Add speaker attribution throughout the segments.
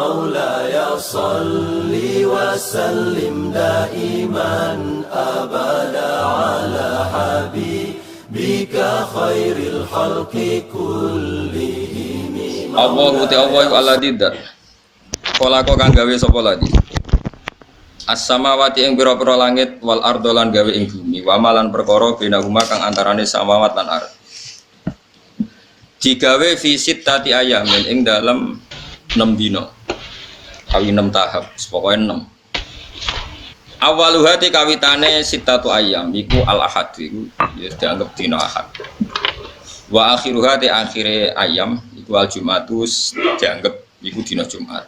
Speaker 1: مولاي صل وسلم دائما أبدا على حبيبك خير الخلق كلهم.
Speaker 2: Allahu ta'ala alladzi dzat. Kala kok kang gawe sapa ladi? As-samawati ing pira-pira langit wal ardo lan gawe ing bumi, wa malan perkara binahuma kang antarane samawat lan ardh. Digawe visit tati ayamin ing dalam 6 dina. Kawi 6 tahap, pokoke 6. Awaluhati kawitane sitatu ayam iku al-ahad iku ya dianggap dina ahad. Wa akhiruhati akhire ayam iku al-jumatus dianggap iku dina Jumat.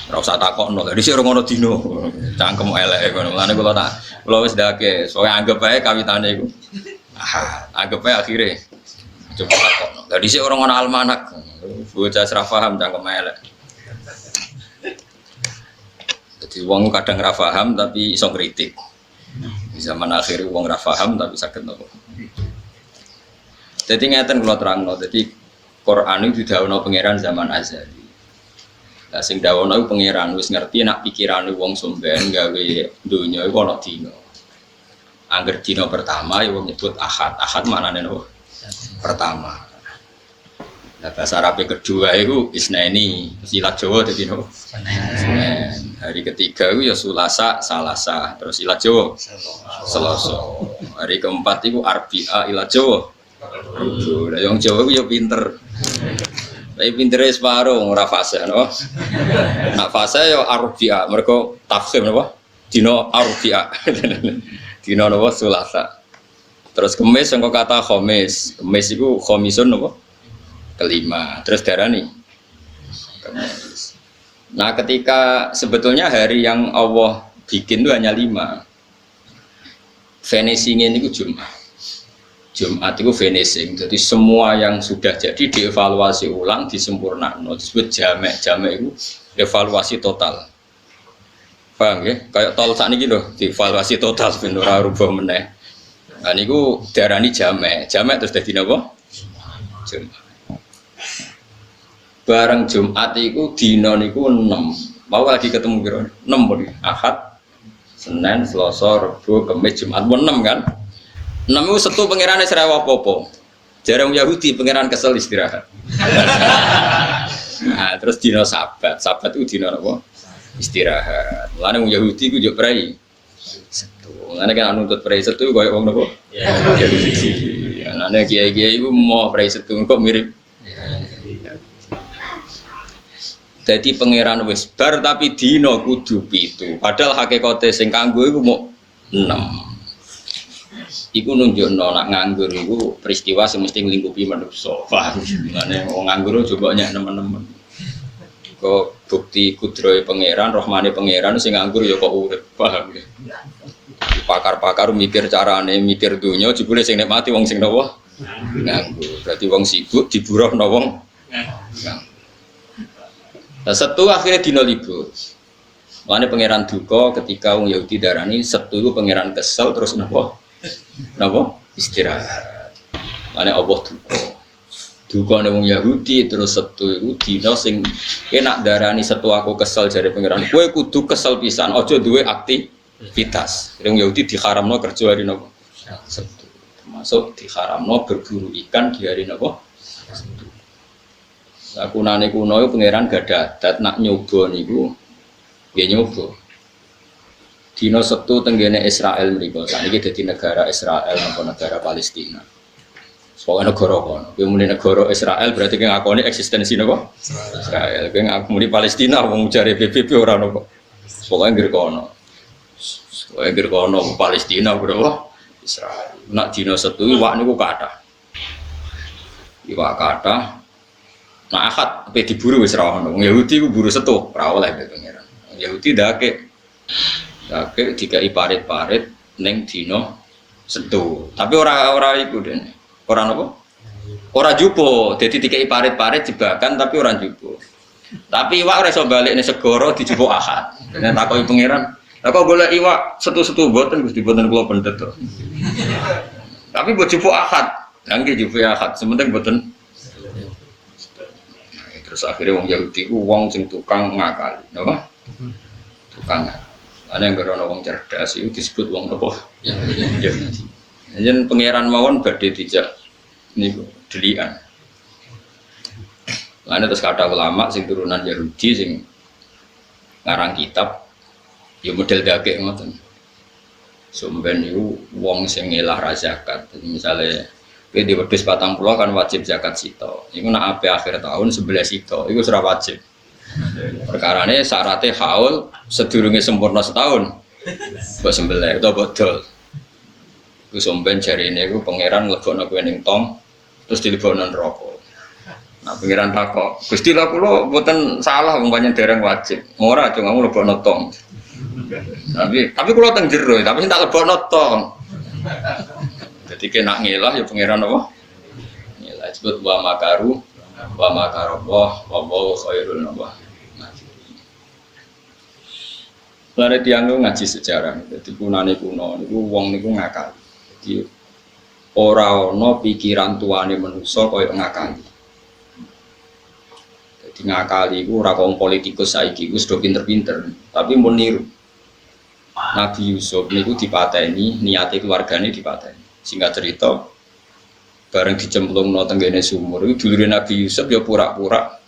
Speaker 2: Ora usah takokno, lha dhisik ora ngono dina. Cangkem eleke ngono. Mulane kula wis ndake, soe anggap ae kawitane iku. Anggap ae akhire. Coba takokno. Lha dhisik ora ngono almanak. Bocah ora paham cangkem elek. Jadi wong kadang ora paham tapi iso kritik. Di zaman akhir wong ora paham tapi saged nopo. Jadi ngeten kula terangno, jadi Quran itu didhawuhna pangeran zaman azali. Lah sing dawuhna iku pangeran wis ngerti nek pikirane wong somben gawe donya iku ana dina. Angger dina pertama ya wong nyebut ahad. Ahad maknane nopo? Pertama. Nah, bahasa Arab kedua itu isnaini, ilat Jawa jadi no. Senin. Hari ketiga itu ya Sulasa, Salasa, terus ilat Jawa Selasa. Hari keempat itu Arbi'a ilat Jawa. Nah, yang Jawa itu ya pinter. Tapi pinternya separuh ora fase no. Nak fase ya Arbi'a, mereka tafsir napa? Dino Arbi'a. Dino napa Sulasa. Terus Kemis yang kata Khamis. Kemis itu Khamisun napa? Kelima, terus darah nih. Nah, ketika sebetulnya hari yang Allah bikin itu hanya 5. Finishing ini itu Jumat. Jumat itu finishing. Jadi semua yang sudah jadi dievaluasi ulang, disempurnakan. Disebut jamek. Jamek itu evaluasi total. Paham ya? Kayak tol saat ini loh, dievaluasi total sebenarnya rubah meneh. Nah, ini darah ini jamek. Jamek terus jadi apa? Jumat. Bareng Jumat itu dina niku 6. Mau lagi ketemu kira 6 boleh. Ahad, Senin, Selasa, Rabu, Kamis, Jumat 6 kan? 6 itu setu pangerane serewa apa-apa. Jarang Yahudi pangeran kesel istirahat. Nah, terus dina Sabat. Sabat itu dina apa? Istirahat. Mulane Yahudi ku yo prei. Setu. Mulane kan nuntut prei setu koyo wong napa? Yahudi. Anane kiai-kiai iku mau prei setu kok mirip. Jadi pangeran wis bar tapi dino kudu 7. Padahal hakikate sing kanggo iku mau 6. Iku nunjukno nak nganggur iku peristiwa sing mesti nglingkupi manusa. Paham? Mane wong nganggur coba nyek nemen-nemen. Kok bukti kudrohe pangeran, rahmane pangeran sing nganggur ya kok urip. Paham ya? Pakar-pakar mikir carane, mikir donya jebule sing nikmati wong sing napa? Nganggur. Berarti wong sibuk diburuhno wong nganggur. Nah, Setu akhirnya dino libur. Makanya pangeran duka ketika wong Yahudi darani Setu itu pangeran kesel terus napa? Istirahat. Makanya Allah duka. Duka ning wong Yahudi terus Setu itu dino sing enak darani Setu aku kesel jare pangeran. Kowe kudu kesel pisan, aja duwe aktivitas. Wong Yahudi diharamno kerja hari napa? Setu. Termasuk diharamno berburu ikan di hari napa? Setu. Kunane kuno itu pangeran gak ada adat nak nyoba niku ya nyoba dino Setu tenggene Israel mriku sakniki dadi negara Israel napa negara Palestina. Soale negara kono. Kuwi muni negara Israel berarti ki ngakoni eksistensi napa? Israel. Kuwi ngakoni Palestina wong jare PBB ora napa. Pokoke ngger kono. Pokoke ngger kono Palestina bro. Israel. Nak dino Setu iwak niku kathah. Iwak kathah. Nah akad pe diburu wis ra ono. Wong Yahudi ku buru Setu, ora oleh pangeran. Yahudi dake dikai parit-parit ning dina Setu. Tapi ora iku dene. Ora napa? Ora jupo. Dadi dikai parit-parit jebakan tapi ora jupo. Tapi iwak ora iso balik ning segara dijupuk akad. Dene takoki pangeran, "Lah kok golek iwak Setu-setu mboten Gusti mboten kula pendet to." Tapi mbok jupuk akad. Lah nggih jupuk akad, sementing mboten Terus akhirnya wong Yahudi ku wong sing tukang ngakali, napa? Tukang. Ana yang berono wong cerdas itu disebut wong apa? Yahudi. Yen pangeran mawon badhe dijak niku delian. Lan terus kata ulama sing turunan Yahudi sing ngarang kitab ya model dagek ngoten. Sumben niku wong sing ngelah ra zakat. Misale kowe di wedhus 40 kan wajib zakat sito. Iku nak ape akhir tahun 11 sito, iku ora wajib. Perkarane syaratnya haul sedurunge sempurna setahun. Kok sembelih utawa bodol. Iku somben jarine iku pangeran lebokno kowe ning tong terus dilebokno neraka. Nah pangeran takok, "Gusti lha kula mboten salah wong pancen dereng wajib." Ora aja ngamu lebokno tong. Tapi kula teng jero, tapi tak lebokno tong. Jadi kena ngilah ya pangeran apa? Ngilah disebut wa makaru wa makarallah wa wallahu khairul nabah. Lare tiyang ngaji sejarah. Dadi kunane kuno niku wong niku ngakali. Jadi ora ana pikiran tuane manusa kaya ngakali. Jadi ngakali iku ora kaya politikus saiki wis do pinter-pinter, tapi mun niru. Nabi Yusuf niku dipateni, niate keluargane dipateni. Singkat cerita, bareng dicemplungno tenggene sumur, itu dulure Nabi Yusuf ya pura-pura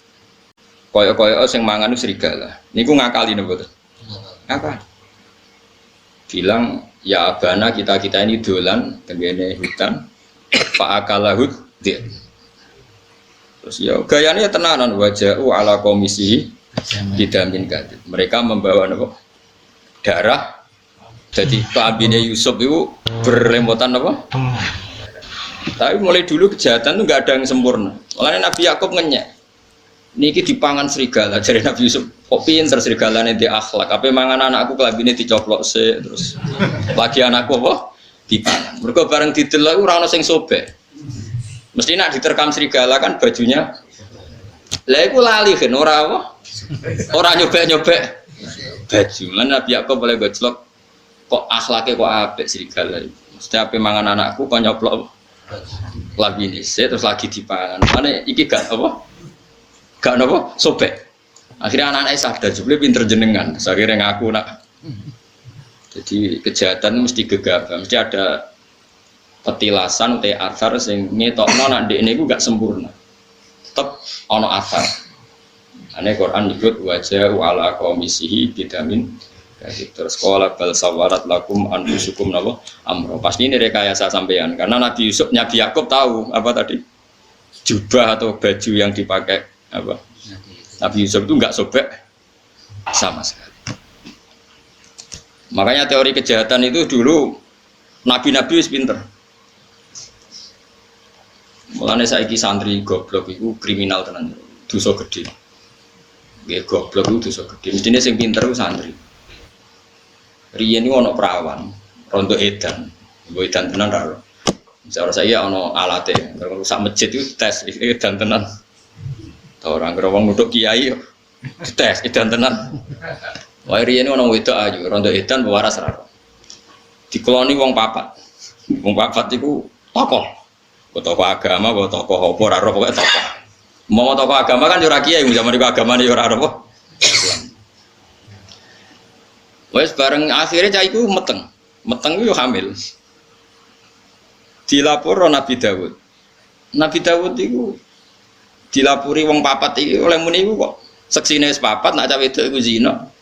Speaker 2: kaya-kaya sing mangan serigala. Niku ngakali napa to? Ngakali. Bilang, ya abana kita ini dolan tenggene hutan, Pak akalahud dia. Terus ya gayane ya tenanan waja'u ala komisi didamin gadid. Mereka membawa napa? Darah. Jadi kabine Yusuf itu berlemotan apa? Tapi mulai dulu kejahatan itu nggak ada yang sempurna. Makanya Nabi Yakub ngenyek. Niki dipangan serigala. Jadi Nabi Yusuf kok pinter serigalane di akhlak. Apa mangan anakku kelabine dicoplok sih terus. Lagi anakku apa? Dipangan. Mergo bareng didelok ora ono sing sobek. Mesti nak diterkam serigala kan bajunya. Lah iku lali kan ora apa? Ora nyobek-nyobek baju. Lan Nabi Yakub boleh gojlok kok akhlaknya kok apik serigala iki. Mesti ape mangan anakku kok nyoplok labine terus lagi dipangan. Mane iki gak apa? Gak napa sobek. Akhirnya anak-anak sadar jebule pinter jenengan. Akhirnya ngaku nak. Jadi kejahatan mesti gegabah, mesti ada petilasan te athar sing ngetokno nak ndekne iku gak sempurna. Tetep ana athar. Ane Quran nyebut wajah ala komisihi bidamin. Jadi terus sekolah bal sawarat lakum anfusukum napa amro. Pasti ini rekayasa sampean karena Nabi Yusuf, Nabi Yakub tahu apa tadi jubah atau baju yang dipakai apa Nabi Yusuf itu enggak sobek sama sekali. Makanya teori kejahatan itu dulu nabi-nabi wis pinter. Mulane saiki santri goblok itu kriminal tenan, dosa gede. Nggih goblok itu dosa gede. Mestine sing pinter ku santri. Riyen iki ana perawan, rondo edan. Mbok edan tenan ra. Misale saya ana alate, sak masjid itu tes edan tenan. Ta ora ngira wong nuthuk kiai tes edan tenan. Wae riyen ana wedok ayu, rondo edan waras ra. Dikeloni wong papat. Wong papat iku tokoh. Tokoh agama, tokoh apa ora ora pokoke tokoh. Mau tokoh agama kan yo ora kiai, zaman iku agamane yo ora apa. Wes bareng akhirnya cah iku meteng itu hamil. Dilapor Nabi Dawud. Nabi Dawud itu dilapori wong papat iki oleh muni iku kok seksine wis papat nak cah wedok iku zina.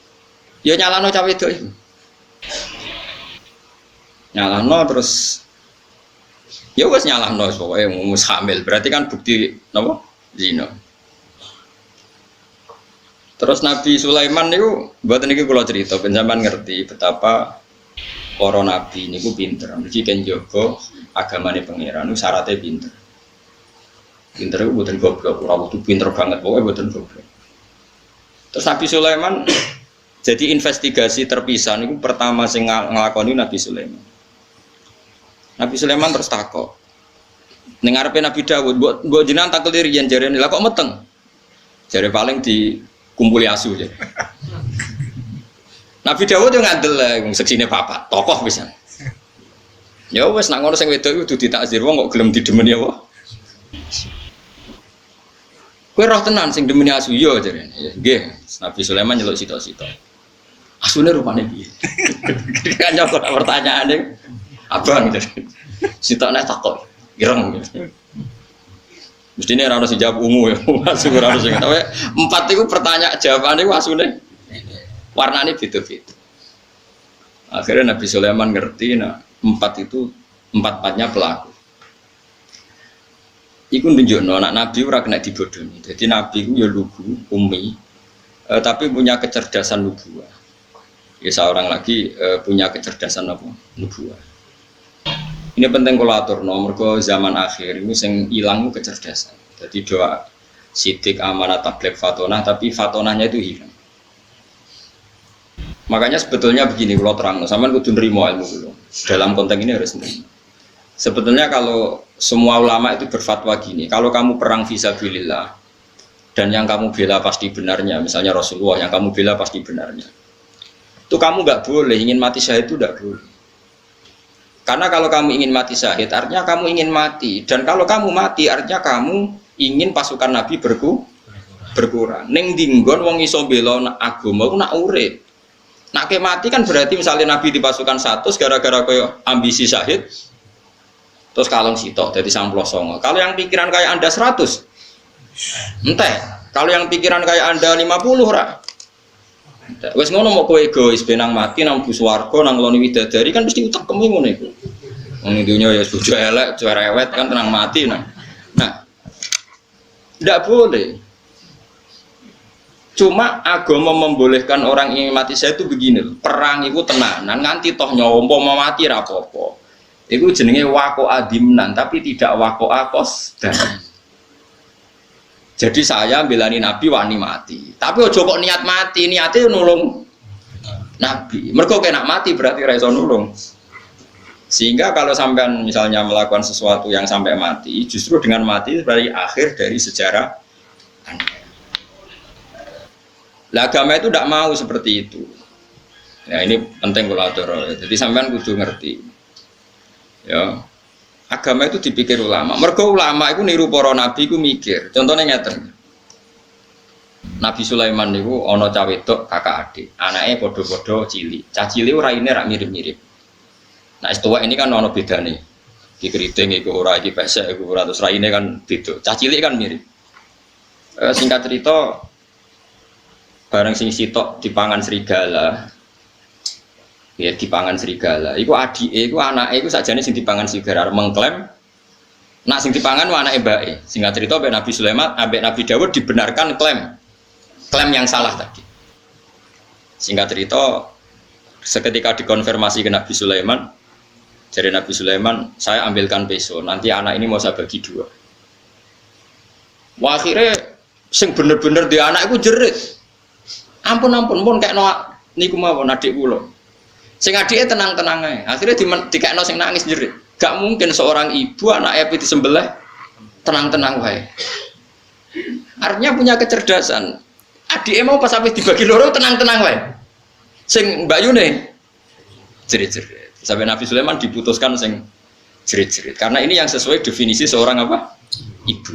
Speaker 2: Ya nyalano cah wedok iku. Nyalano terus ya wis nyalano pokoke wis hamil. Berarti kan bukti napa? Zina. Terus Nabi Sulaiman niku mboten niki kula cerita ben sampean ngerti betapa para nabi niku pinter. Mriki kan jaga agamane pangeran niku syaratnya pinter. Pinter iku mboten goblok, ora kudu pinter banget, pokoke mboten goblok. Terus Nabi Sulaiman jadi investigasi terpisah niku pertama sing nglakoni Nabi Sulaiman. Nabi Sulaiman terus takok. Ning ngarepe Nabi Dawud, mbok jenengan tak keliri yen jarene lha kok meteng. Jare paling di kumpuli asu aja. Nabi Dawud yo ngandel wong seksine papat, tokoh pisan. Ya wis nak ngono sing wedok iku kudu ditakzir wong kok gelem didemeni apa. Kowe roh tenan sing demeni asu yo jarene. Ya nggih, Nabi Sulaiman nyeluk sito-sito. Asune rupane piye? Kan nyokot pertanyaane abang gitu. Sitokne takok, ireng gitu. Mestine ora ono sing jawab ungu ya. Asu ora ono sing. Tapi 4 iku pertanyaan jawabane ku asune warnane beda-beda. Akhirnya Nabi Sulaiman ngerti nah 4 itu 4-4-nya pelaku. Iku nunjukno anak Nabi ora kena dibodohi. Jadi Nabi ku ya lugu, umi, tapi punya kecerdasan nubuwah. Ya seorang lagi punya kecerdasan apa? Nubuwah. Ini penting kalau aturno, mergo zaman akhir ini sing ilang kecerdasan. Jadi doa sidik amanah tablek fatonah, tapi fatonahnya itu hilang. Makanya sebetulnya begini, kalau terang, sampean kudu nrimo ilmu dulu. Dalam konteks ini harus nrimo. Sebetulnya kalau semua ulama itu berfatwa gini, kalau kamu perang fisabilillah dan yang kamu bela pasti benarnya, misalnya Rasulullah yang kamu bela pasti benarnya, itu kamu nggak boleh ingin mati syahid, itu nggak boleh. Karena kalau kamu ingin mati syahid, artinya kamu ingin mati, dan kalau kamu mati, artinya kamu ingin pasukan Nabi berkurang. Neng dinggon wong iso bela agama ku nak urip. Nak ke mati kan berarti misalnya Nabi di pasukan 100 gara-gara koyo ambisi syahid. Terus kalong sitok jadi 99. Kalau yang pikiran kayak Anda 100. Entah. Kalau yang pikiran kayak Anda 50 ora. Wes ngono mau kowe egois benang mati nang bus warga nang loni widadari kan mesti utek kemi ngono iku. Wong dunya ya bojo elek, cerewet kan tenang mati nah. Nah. Ndak boleh. Cuma agama membolehkan orang ingin mati saya itu begini, perang itu tenanan nganti toh nyawa mau mati ra apa-apa. Itu jenenge wako adimnan, tapi tidak wako akos. Jadi saya belani Nabi wani mati, tapi ojo kok niat mati, niatnya nulung Nabi. Mergo kena mati berarti ra iso nulung. Sehingga kalau sampean misalnya melakukan sesuatu yang sampai mati, justru dengan mati berarti akhir dari sejarah Anda. Lah agama itu tidak mau seperti itu. Nah ini penting kulatur. Jadi sampean kudu ngerti. Ya, agama itu dipikir ulama. Mergo ulama itu niru para nabi itu mikir. Contohnya ngeten. Nabi Sulaiman niku ana cah wedok kakak adik. Anake padha-padha cilik. Cah cilik raine rak mirip-mirip. Nah, istiwa ini kan ana bedane. Iki keriting iku ora, iki pesek iku ora, terus raine kan beda. Cah cilik kan mirip. Singkat cerita bareng sing sitok dipangan serigala. Ya dipangan serigala. Iku adike, iku anake iku sakjane sing dipangan serigala mengklaim nak sing dipangan ku anake mbake. Singkat cerita ambek Nabi Sulaiman, ambek Nabi Dawud dibenarkan klaim yang salah tadi. Singkat cerita seketika dikonfirmasi ke Nabi Sulaiman, jadi Nabi Sulaiman, saya ambilkan peso, nanti anak ini mau saya bagi 2. Wah, akhirnya sing bener-bener di anak iku jerit. Ampun pun kayak niku mawon adik kula. Sing adike tenang-tenang ae. Akhirnya dikekno sing nangis jerit. Gak mungkin seorang ibu anaknya disembelih tenang-tenang wae. Artinya punya kecerdasan. Adike mau pas sampai dibagi loro tenang-tenang wae. Sing Mbak Yune jerit-jerit. Sampai Nabi Sulaiman diputuskan sing jerit-jerit. Karena ini yang sesuai definisi seorang apa? Ibu.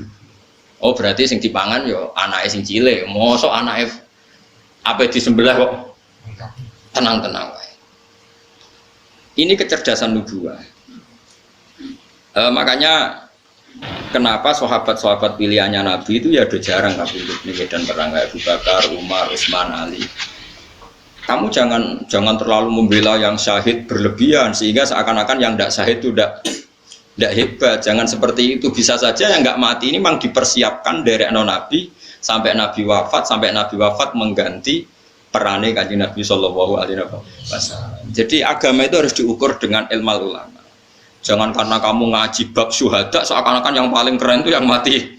Speaker 2: Oh berarti sing dipangan yo anake sing cilik. Mosok anake apa disembelih kok tenang-tenang wae. Ini kecerdasan nubuwah. Makanya kenapa sahabat-sahabat pilihannya Nabi itu ya udah jarang kabudut nih medan perang kayak Abu Bakar, Umar, Utsman, Ali. Kamu jangan terlalu membela yang syahid berlebihan sehingga seakan-akan yang tidak syahid itu tidak hebat. Jangan seperti itu. Bisa saja yang nggak mati ini memang dipersiapkan dari Nabi sampai Nabi wafat mengganti perane Kanjeng Nabi sallallahu alaihi wasallam. Jadi agama itu harus diukur dengan ilmu ulama. Jangan karena kamu ngaji bab syuhada seakan-akan yang paling keren itu yang mati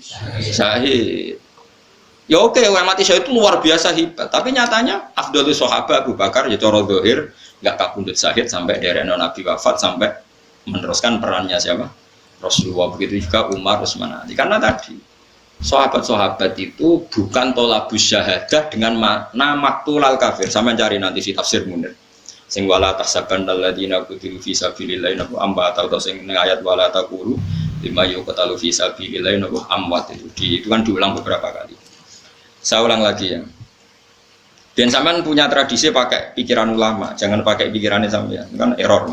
Speaker 2: syahid. Ya oke, yang mati syahid itu luar biasa hebat. Tapi nyatanya afdhalus sahabat Abu Bakar ya cara zahir enggak kabundut syahid sampai dari Nabi wafat sampai meneruskan perannya siapa? Rasulullah. Begitu juga Umar, Utsman, Ali. Karena tadi sahabat-sahabat itu bukan tolabus syahadah dengan makna maktulal kafir. Sama cari nanti si tafsir Munir. Sing wala tahsaban alladziina qutilu fi sabilillah nabu amba atau sing ayat wala taqulu lima yuqtalu fi sabilillah nabuh amwat itu kan diulang beberapa kali. Saya ulang lagi ya. Dan sampean punya tradisi pakai pikiran ulama, jangan pakai pikirannya sampean, kan error.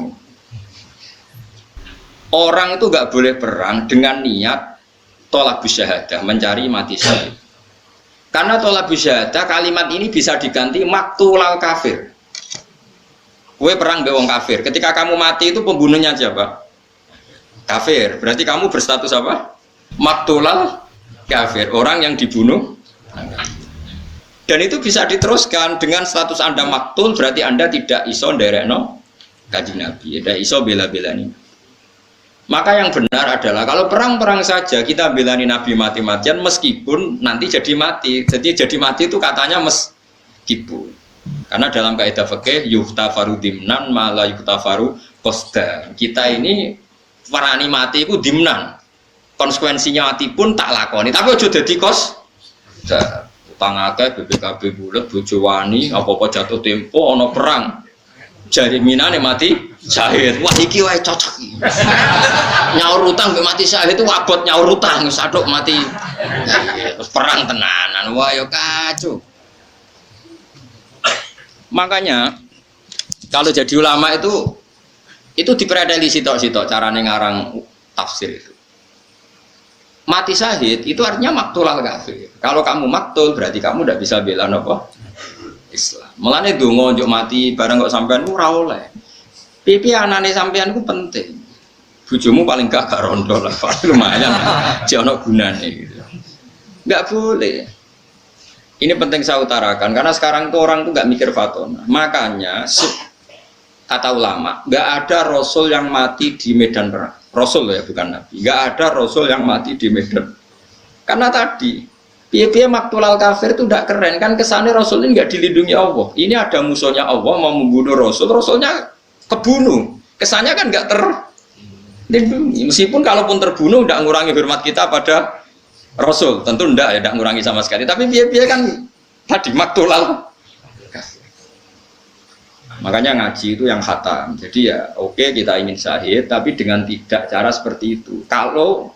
Speaker 2: Orang itu nggak boleh perang dengan niat tolabus syahadah, mencari mati syahid. Karena tolabus syahadah kalimat ini bisa diganti maktulal kafir. Kue perang be wong kafir. Ketika kamu mati itu pembunuhnya siapa? Kafir. Berarti kamu berstatus apa? Maktulal kafir. Orang yang dibunuh. Dan itu bisa diteruskan dengan status Anda maktul, berarti Anda tidak iso nderekno Kanjeng Nabi. Tidak iso bela-belani. Maka yang benar adalah kalau perang-perang saja kita belani Nabi mati-matian meskipun nanti jadi mati. Jadi jadi mati itu katanya meskipun. Karena dalam kaidah fikih yuhtafaru dimnan mala yuhtafaru qasdan. Kita ini warani mati itu dimnan. Konsekuensinya mati pun tak lakoni. Tapi aja dadi qasdan. Utang akeh BPKB bulet bojo wani apa-apa jatuh tempo ana perang. Jariminane mati syahid. Wah iki wae cocok. Nyaur utang mbek mati syahid itu abot nyaur utang saduk mati. Terus perang tenanan. Wah yo kacau. Makanya kalau jadi ulama itu dipredeli sitok-sitok carane ngarang tafsir itu. Mati syahid itu artinya maktul al-kafir. Kalau kamu maktul berarti kamu tidak bisa bela apa? Islam. Mulane donga njuk mati bareng kok sampean ora oleh. Pipi anane sampean ku penting. Bojomu paling gak rondo lah, lumayan. Jek ono gunane gitu. Enggak boleh. Ini penting saya utarakan karena sekarang tuh orang tuh enggak mikir fatona. Makanya kata ulama, enggak ada rasul yang mati di medan perang. Rasul ya bukan nabi. Enggak ada rasul yang mati di medan. Karena tadi piye-piye maktulal kafir itu tidak keren kan, kesannya rasul ini nggak dilindungi Allah. Ini ada musuhnya Allah mau membunuh rasul, rasulnya kebunuh. Kesannya kan nggak terlindungi. Meskipun kalaupun terbunuh tidak ngurangi hormat kita pada rasul, tentu tidak ya, tidak ngurangi sama sekali. Tapi piye-piye kan tadi maktulal kafir. Makanya ngaji itu yang khatam. Jadi ya oke, kita ingin syahid, tapi dengan tidak cara seperti itu. Kalau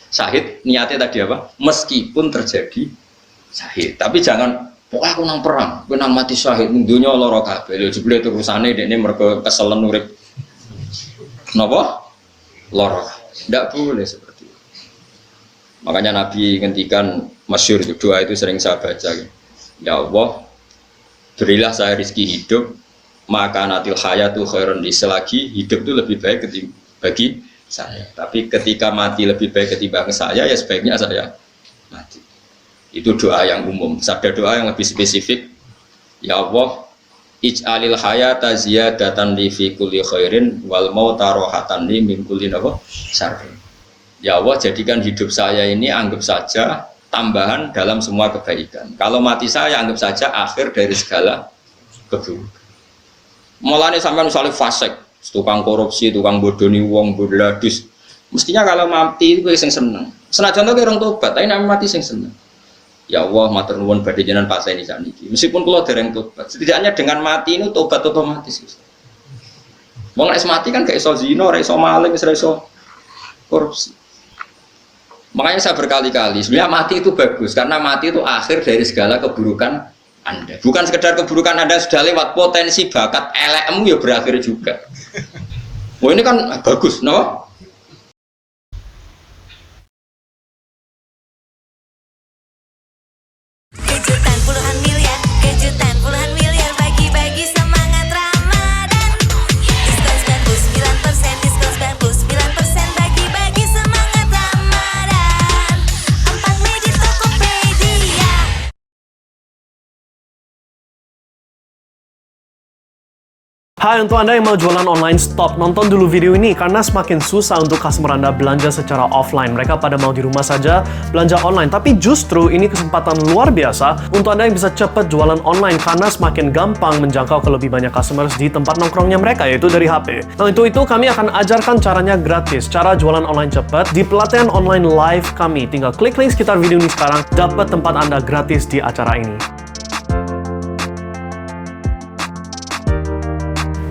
Speaker 2: syahid niatnya tadi apa? Meskipun terjadi syahid, tapi jangan pokoknya aku nang perang, aku nang mati syahid, dunia loro kabeh. Lho jebule terusane dekne mergo keselen urip. Napa? Loro. Ndak boleh seperti itu. Makanya Nabi ngendikan masyhur itu doa itu sering saya baca. Ya Allah, berilah saya rezeki hidup, maka natil hayatu khairun li, selagi hidup itu lebih baik bagi saya. Tapi ketika mati lebih baik ketimbang saya, ya sebaiknya saya mati. Itu doa yang umum. Ada doa yang lebih spesifik. Ya Allah, ij'alil hayata ziyadatan li fi kulli khairin wal mauta rohatan li min kulli syarrin. Ya Allah, jadikan hidup saya ini anggap saja tambahan dalam semua kebaikan. Kalau mati saya anggap saja akhir dari segala keburukan. Mulane sampean misalnya fasik, tukang korupsi, tukang bodoni wong, bodladus. Mestinya kalau mati itu sing seneng. Senajan to kira tobat, tapi nek mati sing seneng. Ya Allah, matur nuwun badhe jenengan Pak Saini sakniki. Meskipun kula dereng tobat, setidaknya dengan mati ini tobat otomatis. Wong nek mati kan gak iso zina, ora iso maling, ora iso korupsi. Makanya saya berkali-kali, sebenarnya mati itu bagus karena mati itu akhir dari segala keburukan Anda. Bukan sekedar keburukan Anda sudah lewat, potensi bakat elekmu ya berakhir juga. Wah ini kan bagus, no?
Speaker 3: Kejutan puluhan miliar, bagi-bagi semangat Ramadan. Diskon 99%, bagi-bagi semangat Ramadan. 4 Mei di Tokopedia.
Speaker 4: Hai, untuk Anda yang mau jualan online, stop, nonton dulu video ini karena semakin susah untuk customer Anda belanja secara offline. Mereka pada mau di rumah saja belanja online, tapi justru ini kesempatan luar biasa untuk Anda yang bisa cepat jualan online karena semakin gampang menjangkau ke lebih banyak customers di tempat nongkrongnya mereka, yaitu dari HP. Nah, untuk itu kami akan ajarkan caranya gratis, cara jualan online cepat di pelatihan online live kami. Tinggal klik link sekitar video ini sekarang, dapat tempat Anda gratis di acara ini.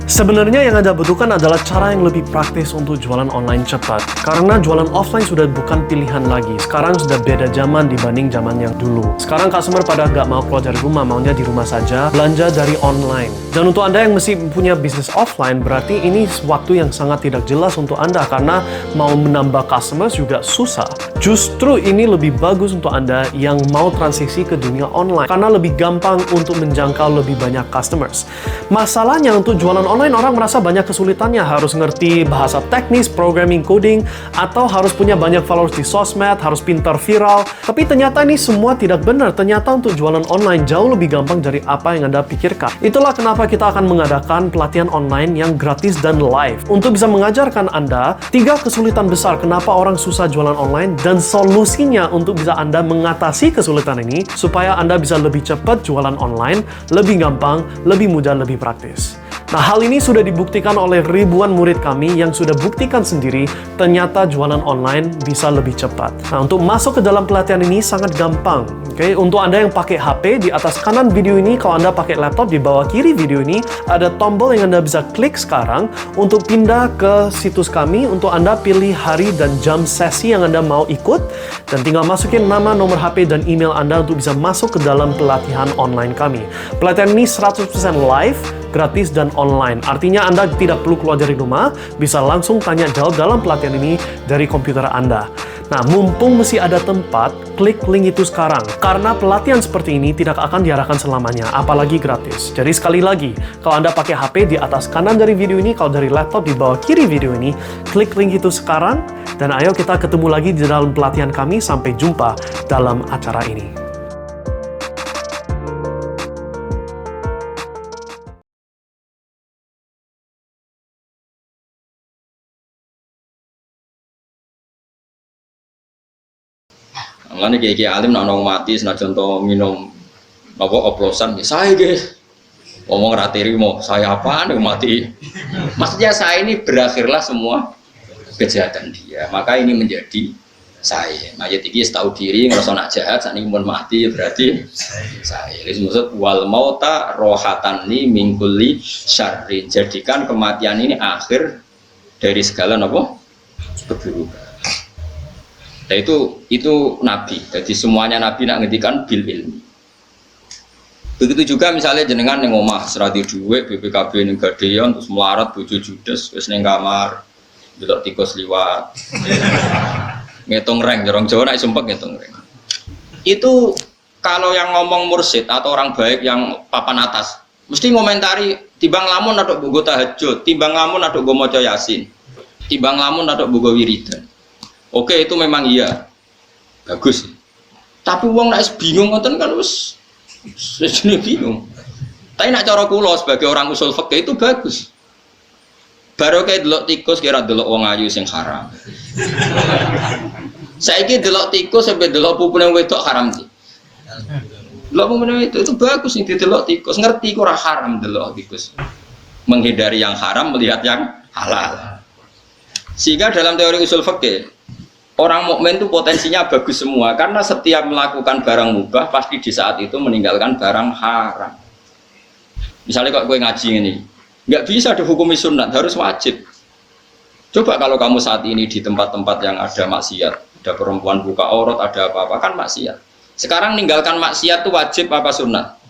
Speaker 4: Sebenarnya yang Anda butuhkan adalah cara yang lebih praktis untuk jualan online cepat. Karena jualan offline sudah bukan pilihan lagi. Sekarang sudah beda zaman dibanding zaman yang dulu. Sekarang customer pada nggak mau keluar dari rumah, maunya di rumah saja, belanja dari online. Dan untuk Anda yang masih punya bisnis offline, berarti ini waktu yang sangat tidak jelas untuk Anda karena mau menambah customers juga susah. Justru ini lebih bagus untuk Anda yang mau transisi ke dunia online karena lebih gampang untuk menjangkau lebih banyak customers. Masalahnya untuk jualan online orang merasa banyak kesulitannya, harus ngerti bahasa teknis, programming, coding, atau harus punya banyak followers di sosmed, harus pintar viral. Tapi ternyata ini semua tidak benar. Ternyata untuk jualan online jauh lebih gampang dari apa yang Anda pikirkan. Itulah kenapa kita akan mengadakan pelatihan online yang gratis dan live untuk bisa mengajarkan Anda 3 kesulitan besar kenapa orang susah jualan online dan solusinya untuk bisa Anda mengatasi kesulitan ini supaya Anda bisa lebih cepat jualan online, lebih gampang, lebih mudah, lebih praktis. Nah, hal ini sudah dibuktikan oleh ribuan murid kami yang sudah buktikan sendiri ternyata jualan online bisa lebih cepat. Nah, untuk masuk ke dalam pelatihan ini sangat gampang. Oke, untuk Anda yang pakai HP, di atas kanan video ini, kalau Anda pakai laptop, di bawah kiri video ini, ada tombol yang Anda bisa klik sekarang untuk pindah ke situs kami, untuk Anda pilih hari dan jam sesi yang Anda mau ikut, dan tinggal masukin nama, nomor HP, dan email Anda untuk bisa masuk ke dalam pelatihan online kami. Pelatihan ini 100% live, gratis dan online. Artinya Anda tidak perlu keluar dari rumah, bisa langsung tanya jawab dalam pelatihan ini dari komputer Anda. Nah, mumpung masih ada tempat, klik link itu sekarang. Karena pelatihan seperti ini tidak akan diarahkan selamanya, apalagi gratis. Jadi sekali lagi, kalau Anda pakai HP di atas kanan dari video ini, kalau dari laptop di bawah kiri video ini, klik link itu sekarang, dan ayo kita ketemu lagi di dalam pelatihan kami. Sampai jumpa dalam acara ini.
Speaker 2: Mulane kiai alim nak nong mati senajan to minum apa oplosan ya saya guys. Ngomong ra terima, saya apaan yang mati. Maksudnya saya ini berakhirlah semua kejahatan dia. Maka ini menjadi saya. Mayat iki tahu diri ngerasa nak jahat sakniki mun mati berarti saya. Ini maksud wal mauta rohatan li min kulli syarri. Jadikan kematian ini akhir dari segala apa? Keburukan. Nah itu nabi. Jadi semuanya nabi nak ngendikan bil ilmi. Begitu juga misalnya jenengan ning omah serati dhuwit BPKB ning gadean terus melarat bojo judes wis ning kamar delok tikus liwat. Ngitung reng jorong Jawa nek sumpek ngitung reng. Itu kalau yang ngomong mursyid atau orang baik yang papan atas mesti ngomentari timbang lamun aduk bogo tahajud, timbang lamun aduk go maca yasin, timbang lamun aduk bogo wiridan. Oke, itu memang iya, bagus. Tapi uang nak bingung ngoten kan wis jenis bingung. Tapi nak cara kula sebagai orang usul fikih itu bagus. Baru kayak delok tikus kira delok wong ayu sing haram. Saiki delok tikus sampai delok pupune wedok haram sih. Delok pupune itu bagus nih delok tikus, ngerti kok ora haram delok tikus. Menghindari yang haram melihat yang halal. Sehingga dalam teori usul fikih orang mukmin itu potensinya bagus semua karena setiap melakukan barang mubah pasti di saat itu meninggalkan barang haram. Misalnya kok gue ngaji ini, nggak bisa dihukumi sunat, harus wajib. Coba kalau kamu saat ini di tempat-tempat yang ada maksiat, ada perempuan buka aurat, ada apa-apa kan maksiat. Sekarang ninggalkan maksiat itu wajib apa sunat?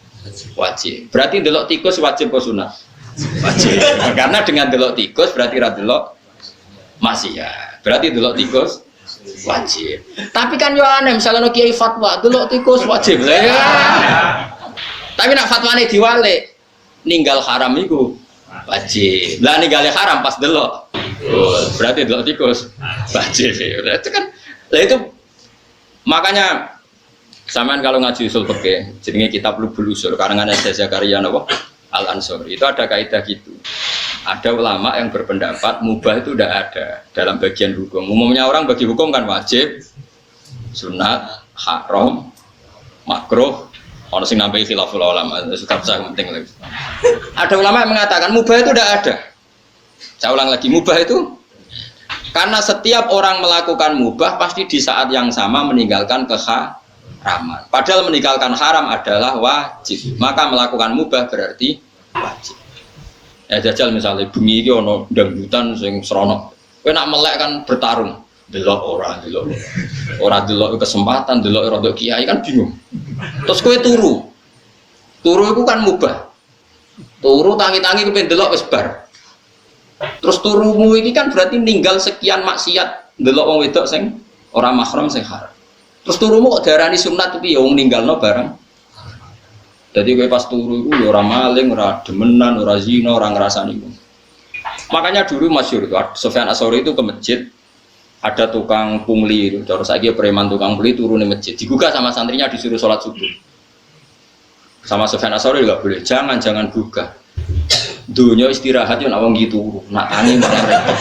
Speaker 2: Wajib. Berarti delok tikus wajib apa sunat? Wajib. Karena dengan delok tikus berarti ra delok maksiat. Berarti delok tikus wajib. Tapi kan yo aneh misalnya kiai fatwa delok tikus wajib lah ya. Tapi nak fatwane diwalik ninggal haram iku wajib. Lah ninggale haram pas delok. Oh, berarti delok tikus wajib. Itu kan lah itu makanya sampean kalau ngaji usul fikih jenenge kitab Lubul Usul karangan Zakaria napa Al-Ansori itu ada kaidah gitu. Ada ulama yang berpendapat mubah itu tidak ada dalam bagian hukum. Umumnya orang bagi hukum kan wajib, sunat, haram, makruh. Orang sing nambahi khilaful ulama, sudah penting lagi. Ada ulama yang mengatakan mubah itu tidak ada. Saya ulang lagi, mubah itu karena setiap orang melakukan mubah pasti di saat yang sama meninggalkan keharaman. Padahal meninggalkan haram adalah wajib. Maka melakukan mubah berarti wajib. Ya jajal misalnya bumi iki ana dangdutan sing serono. Kowe nak melek kan bertarung. Delok ora delok. Ora delok kesempatan, delok rodok kiai kan bingung. Terus kowe turu. Turu iku kan mubah. Turu tangi-tangi kepen delok wis bar. Terus turumu iki kan berarti ninggal sekian maksiat delok wong wedok sing ora mahram sing haram. Terus turumu kok diarani sunat piye wong ninggalno bareng. Jadi kowe pas turu iku ya ora maling, ora demenan, ora zina, ora ngrasani. Makanya dulu masyhur itu Sufyan Ats-Tsauri itu ke masjid ada tukang pungli, terus saiki preman tukang pungli turun di masjid. Digugah sama santrinya disuruh sholat subuh. Sama Sufyan Ats-Tsauri enggak boleh, jangan gugah. Dunia istirahat yo nak wong iki turu, nak tani malah repot.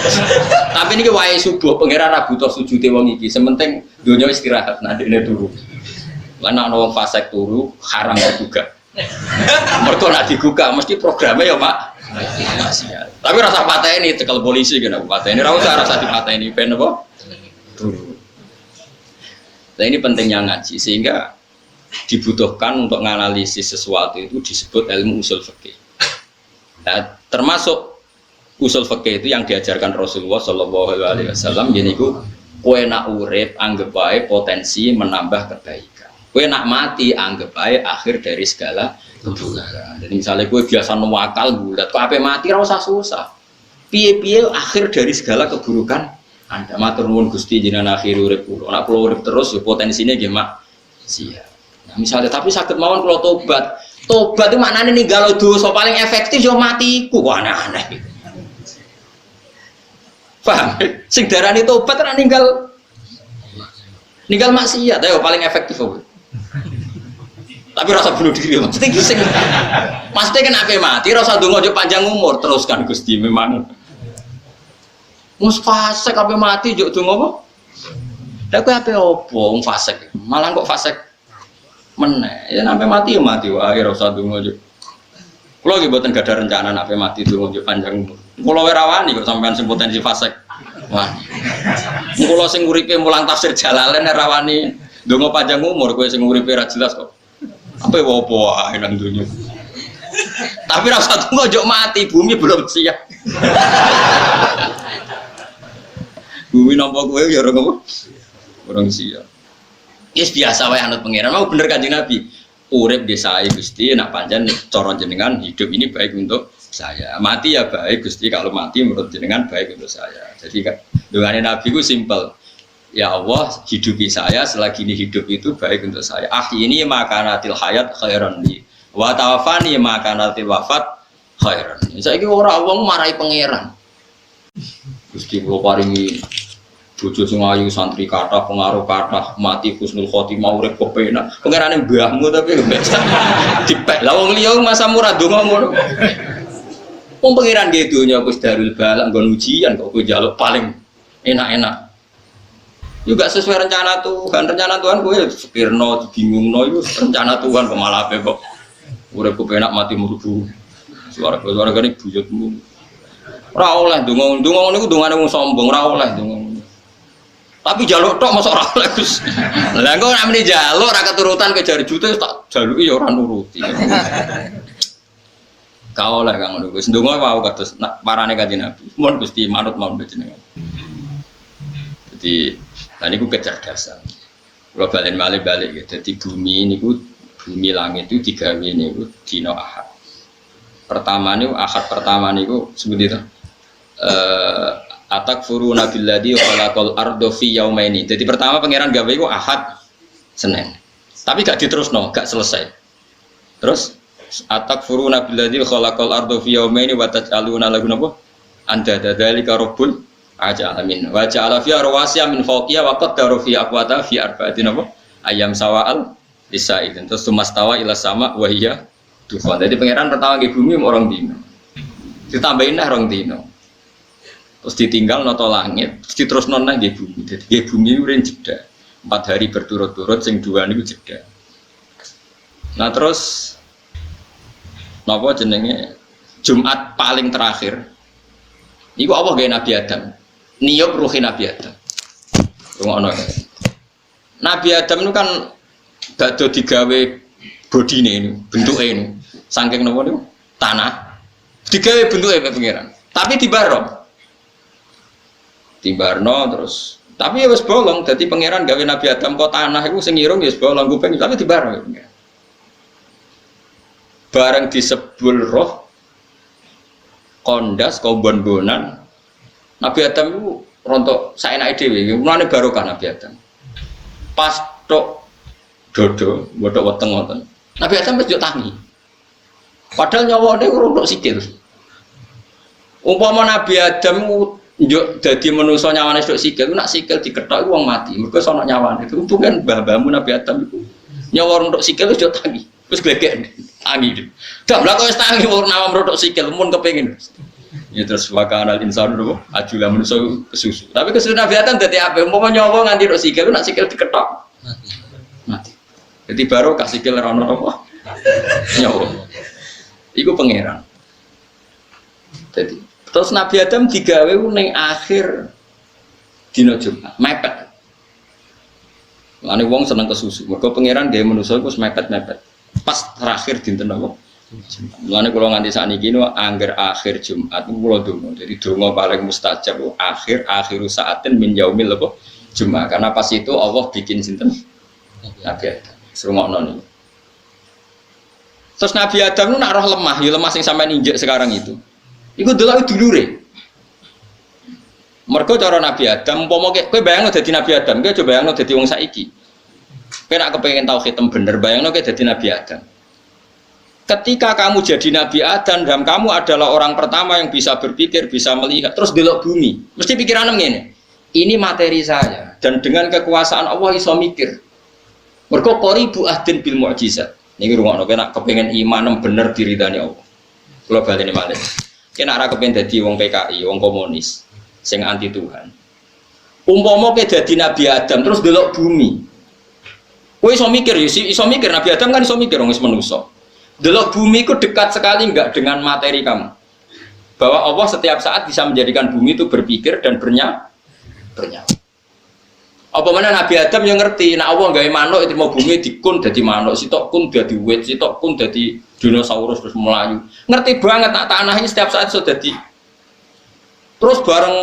Speaker 2: Tapi niki wae subuh pangeran ra butuh sujude wong iki, sementing dunia istirahat nak dene turu. Lan ana wong fasik turu haram juga. Mergo nak digugah mesti programnya ya, Pak. Maksiat. Tapi rasa pateni tekel polisi kena pateni, ra usah rasa dipateni ben apa? Turu. Nah ini pentingnya ngaji sehingga dibutuhkan untuk menganalisis sesuatu itu disebut ilmu usul fikih. Nah, termasuk usul fikih itu yang diajarkan Rasulullah Shallallahu Alaihi Wasallam. Jadi ku kowe nak urip anggap baik potensi menambah kebaikan. Kowe nak mati anggap baik akhir dari segala keburukan. Jadi misalnya kowe biasa nuwakal bulat, kok ape mati ra usah susah. Piye-piye akhir dari segala keburukan. Anda matur nuwun Gusti jenengan akhir urip kula. Nek kula urip terus ya potensinya nggih maksiat. Nah, misalnya tapi sakit mawon kula tobat. Tobat itu maknanya ninggal dosa paling efektif yo matiku. Kok aneh-aneh. Paham? Sing darani tobat ora ninggal maksiat ayo paling efektif apa? Tapi rasa bunuh diri maksudnya iki sing maksudnya kan ape mati rasa ndonga yo panjang umur teruskan Gusti memang. Mus fasik ape mati yo ndonga apa? Lah kowe ape opo wong fasik? Malah kok fasik meneh ya sampai mati ya mati wae ora usah ndonga yo. Kula iki mboten gadah rencana nek mati ndonga yo panjang umur. Kula ora wani kok sampean sing potensi fasik. Wah. Kula sing uripe mulang tafsir Jalalain ora wani ndonga panjang umur kowe sing uripe ora jelas kok. Apa opo wae nang donya. Tapi ora usah ndonga yo mati, bumi belum siap. Bumi nampa kowe ya ora ngopo. Orang siap. Yes biasa wae anut pangeran. Mau bener Kanjeng Nabi. Urip desae Gusti nak pancen cara jenengan hidup ini baik untuk saya. Mati ya baik Gusti kalau mati menurut jenengan baik untuk saya. Jadi kan dongane Nabi ku simpel. Ya Allah, hidupi saya selagi ini hidup itu baik untuk saya. Ini makanatil hayat khairan li. Wa tawaffani makanatil wafat khairan. Saiki ora wong marahi pangeran. Gusti kula paringi bojo sing ayu santri kathah pengaruh kathah mati husnul khotimah urip kepenak pangerane mbahmu tapi dipek la wong liya masa murah donga ngono wong pangeran nggih donya wis darul balak nggon ujian kok kowe njaluk paling enak-enak juga sesuai rencana Tuhan kowe pikirno bingungno iku rencana Tuhan kok malah ape kok urip kepenak mati murbu suara-suarane buyutmu ora oleh donga niku dongane wong sombong ora oleh donga. Tapi jaluk tok mosok ora oleh Gus. Lah engko nek meni jaluk ora keturutan ke jari jute tak jaluki ya ora nuruti. Ka oleh Kang ngono Gus. Ndonga wae kados parane Kanjeng Nabi. Mun Gusti manut mawon jenengan. Jadi lan niku kecerdasan. Kula balik ya. Dadi bumi langit itu digawe niku dina Ahad. Pertama niku sebuti to. Atakfuruna billadzi khalaqal arda fi yaumaini. Jadi pertama pangeran gawe iku Ahad Senin. Tapi gak diterusno, gak selesai. Terus atakfuruna billadzi khalaqal arda fi yaumaini wa taj'aluna lahu napa? Anda dzalika rabbul alamin. Wa ja'ala fiha rawasiya min fawqiha wa qaddara fi aqwata fi arba'atin napa? Ayam sawa'al lisailin. Terus tumastawa ila sama wa hiya dufan. Jadi pangeran pertama nggih bumi orang dino. Ditambahin nah orang dino. Terus ditinggal noto langit, terus nona nggih bumi. Jadi nggih bumi urin jeda. 4 hari berturut-turut, sing 2 niku jeda. Nah terus napa jenenge Jumat paling terakhir. Niku Allah gawe Nabi Adam. Niup ruhi Nabi Adam. Rungokno. Nabi Adam itu kan badhe digawe bodine ini, bentuke ini. Saking napa niku? Tanah. Digawe bentuke pangeran. Tapi dibarno terus. Tapi ya wis bolong, dadi pangeran gawe Nabi Adam kok tanah iku sing irung ya wis bolong kuping, tapi dibarno. Bareng disebul roh kondas kobon-bonan Nabi Adam itu rontok saenake dhewe, mulane barokah Nabi Adam. Pas tok dodo, bodok weteng ngoten. Nabi Adam wis yo tangi. Padahal nyawane rontok sikil. Umpama Nabi Adam njuk dadi manusa nyawane tok sikil, nak sikil dikethok iku wong mati. Mergo sono nyawane. Itu kan mbah-mbahmu Nabi Adam iku nyawa rontok sikil wis yo tangi. Wis glegek tangi. Dah lha kok wis tangi wong nawam rontok sikil mun kepengin. Ya terus wakanal insan lho, ajulah manusa kesusu. Tapi kesusu Nabi Adam dadi apik, umpama nyawa nganti tok sikil nak sikil dikethok. Mati. Jadi baru kasih sikil ora ono apa? Nyawa. Iku pangeran. Jadi terus Nabi Adam digawe ning akhir dina Jumat, mepet. Lane wong seneng kesusu. Mergo pangeran gawe manusa iku mepet-mepet. Pas terakhir dinten apa? Mulane kula nganti sakniki niku angger akhir Jumat kula donga. Jadi donga paling mustajab akhiru saatin min yaumil apa? Jumat. Karena pas itu Allah bikin sinten? Nabi Adam. Serungokno niku. Terus Nabi Adam itu nak roh lemah, ya lemah sing sampean injek sekarang itu. Iku delok dulure. Mergo cara Nabi Adam, umpama kowe bayangno dadi Nabi Adam, kowe coba bayangno dadi wong saiki. Kowe nak kepengin tauhid bener, bayangno kowe dadi Nabi Adam. Ketika kamu jadi Nabi Adam dan kamu adalah orang pertama yang bisa berpikir, bisa melihat, terus delok bumi, mesti pikiranmu ngene. Ini materi saya dan dengan kekuasaan Allah iso mikir. Mergo qoribu ahdin bil mukjizat. Niki rungokno kowe nak kepengin iman bener diridani Allah. Kula baleni malih. Kowe nak ora kepengin dadi wong PKI, wong komunis sing anti Tuhan. Umpama kowe dadi Nabi Adam terus delok bumi. Kowe iso mikir, iso mikir Nabi Adam kan iso mikir wong wis manusa. Delok bumi itu dekat sekali enggak dengan materi kamu. Bahwa Allah setiap saat bisa menjadikan bumi itu berpikir dan bernyawa. Apa mana Nabi Adam yang ngerti, nah Allah gawe manuk itu mau bumi dikun dadi manuk, sitok kun dadi wit, sitok kun dadi dinosaurus terus melayu. Ngerti banget nak tanah ini setiap saat sudah jadi. Terus bareng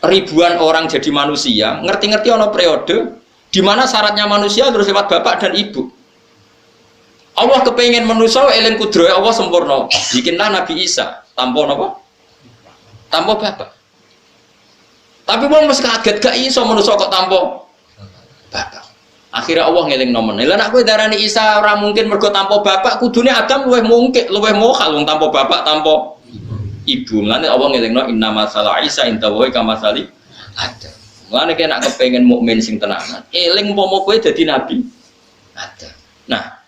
Speaker 2: ribuan orang jadi manusia, ngerti-ngerti ono periode di mana syaratnya manusia terus lewat bapak dan ibu. Allah kepengen manusia eling kudrohe Allah sempurna. Bikinlah Nabi Isa tanpa apa? Tanpa bapak. Tapi wong mesti kaget gak iso manusa kok tanpa bapak. Akhirnya Allah ngeling nomen. Lah nek kowe darani Isa ora mungkin mergo tanpa bapak, kudune Adam luwih mungkin, luwih mokal wong tanpa bapak, tanpa ibu. Mulane Allah ngelingno inna masalah Isa inta wa kama sali Adam. Mulane kena kepengin mukmin sing tenanan. Eling umpama kowe dadi nabi Adam. Nah,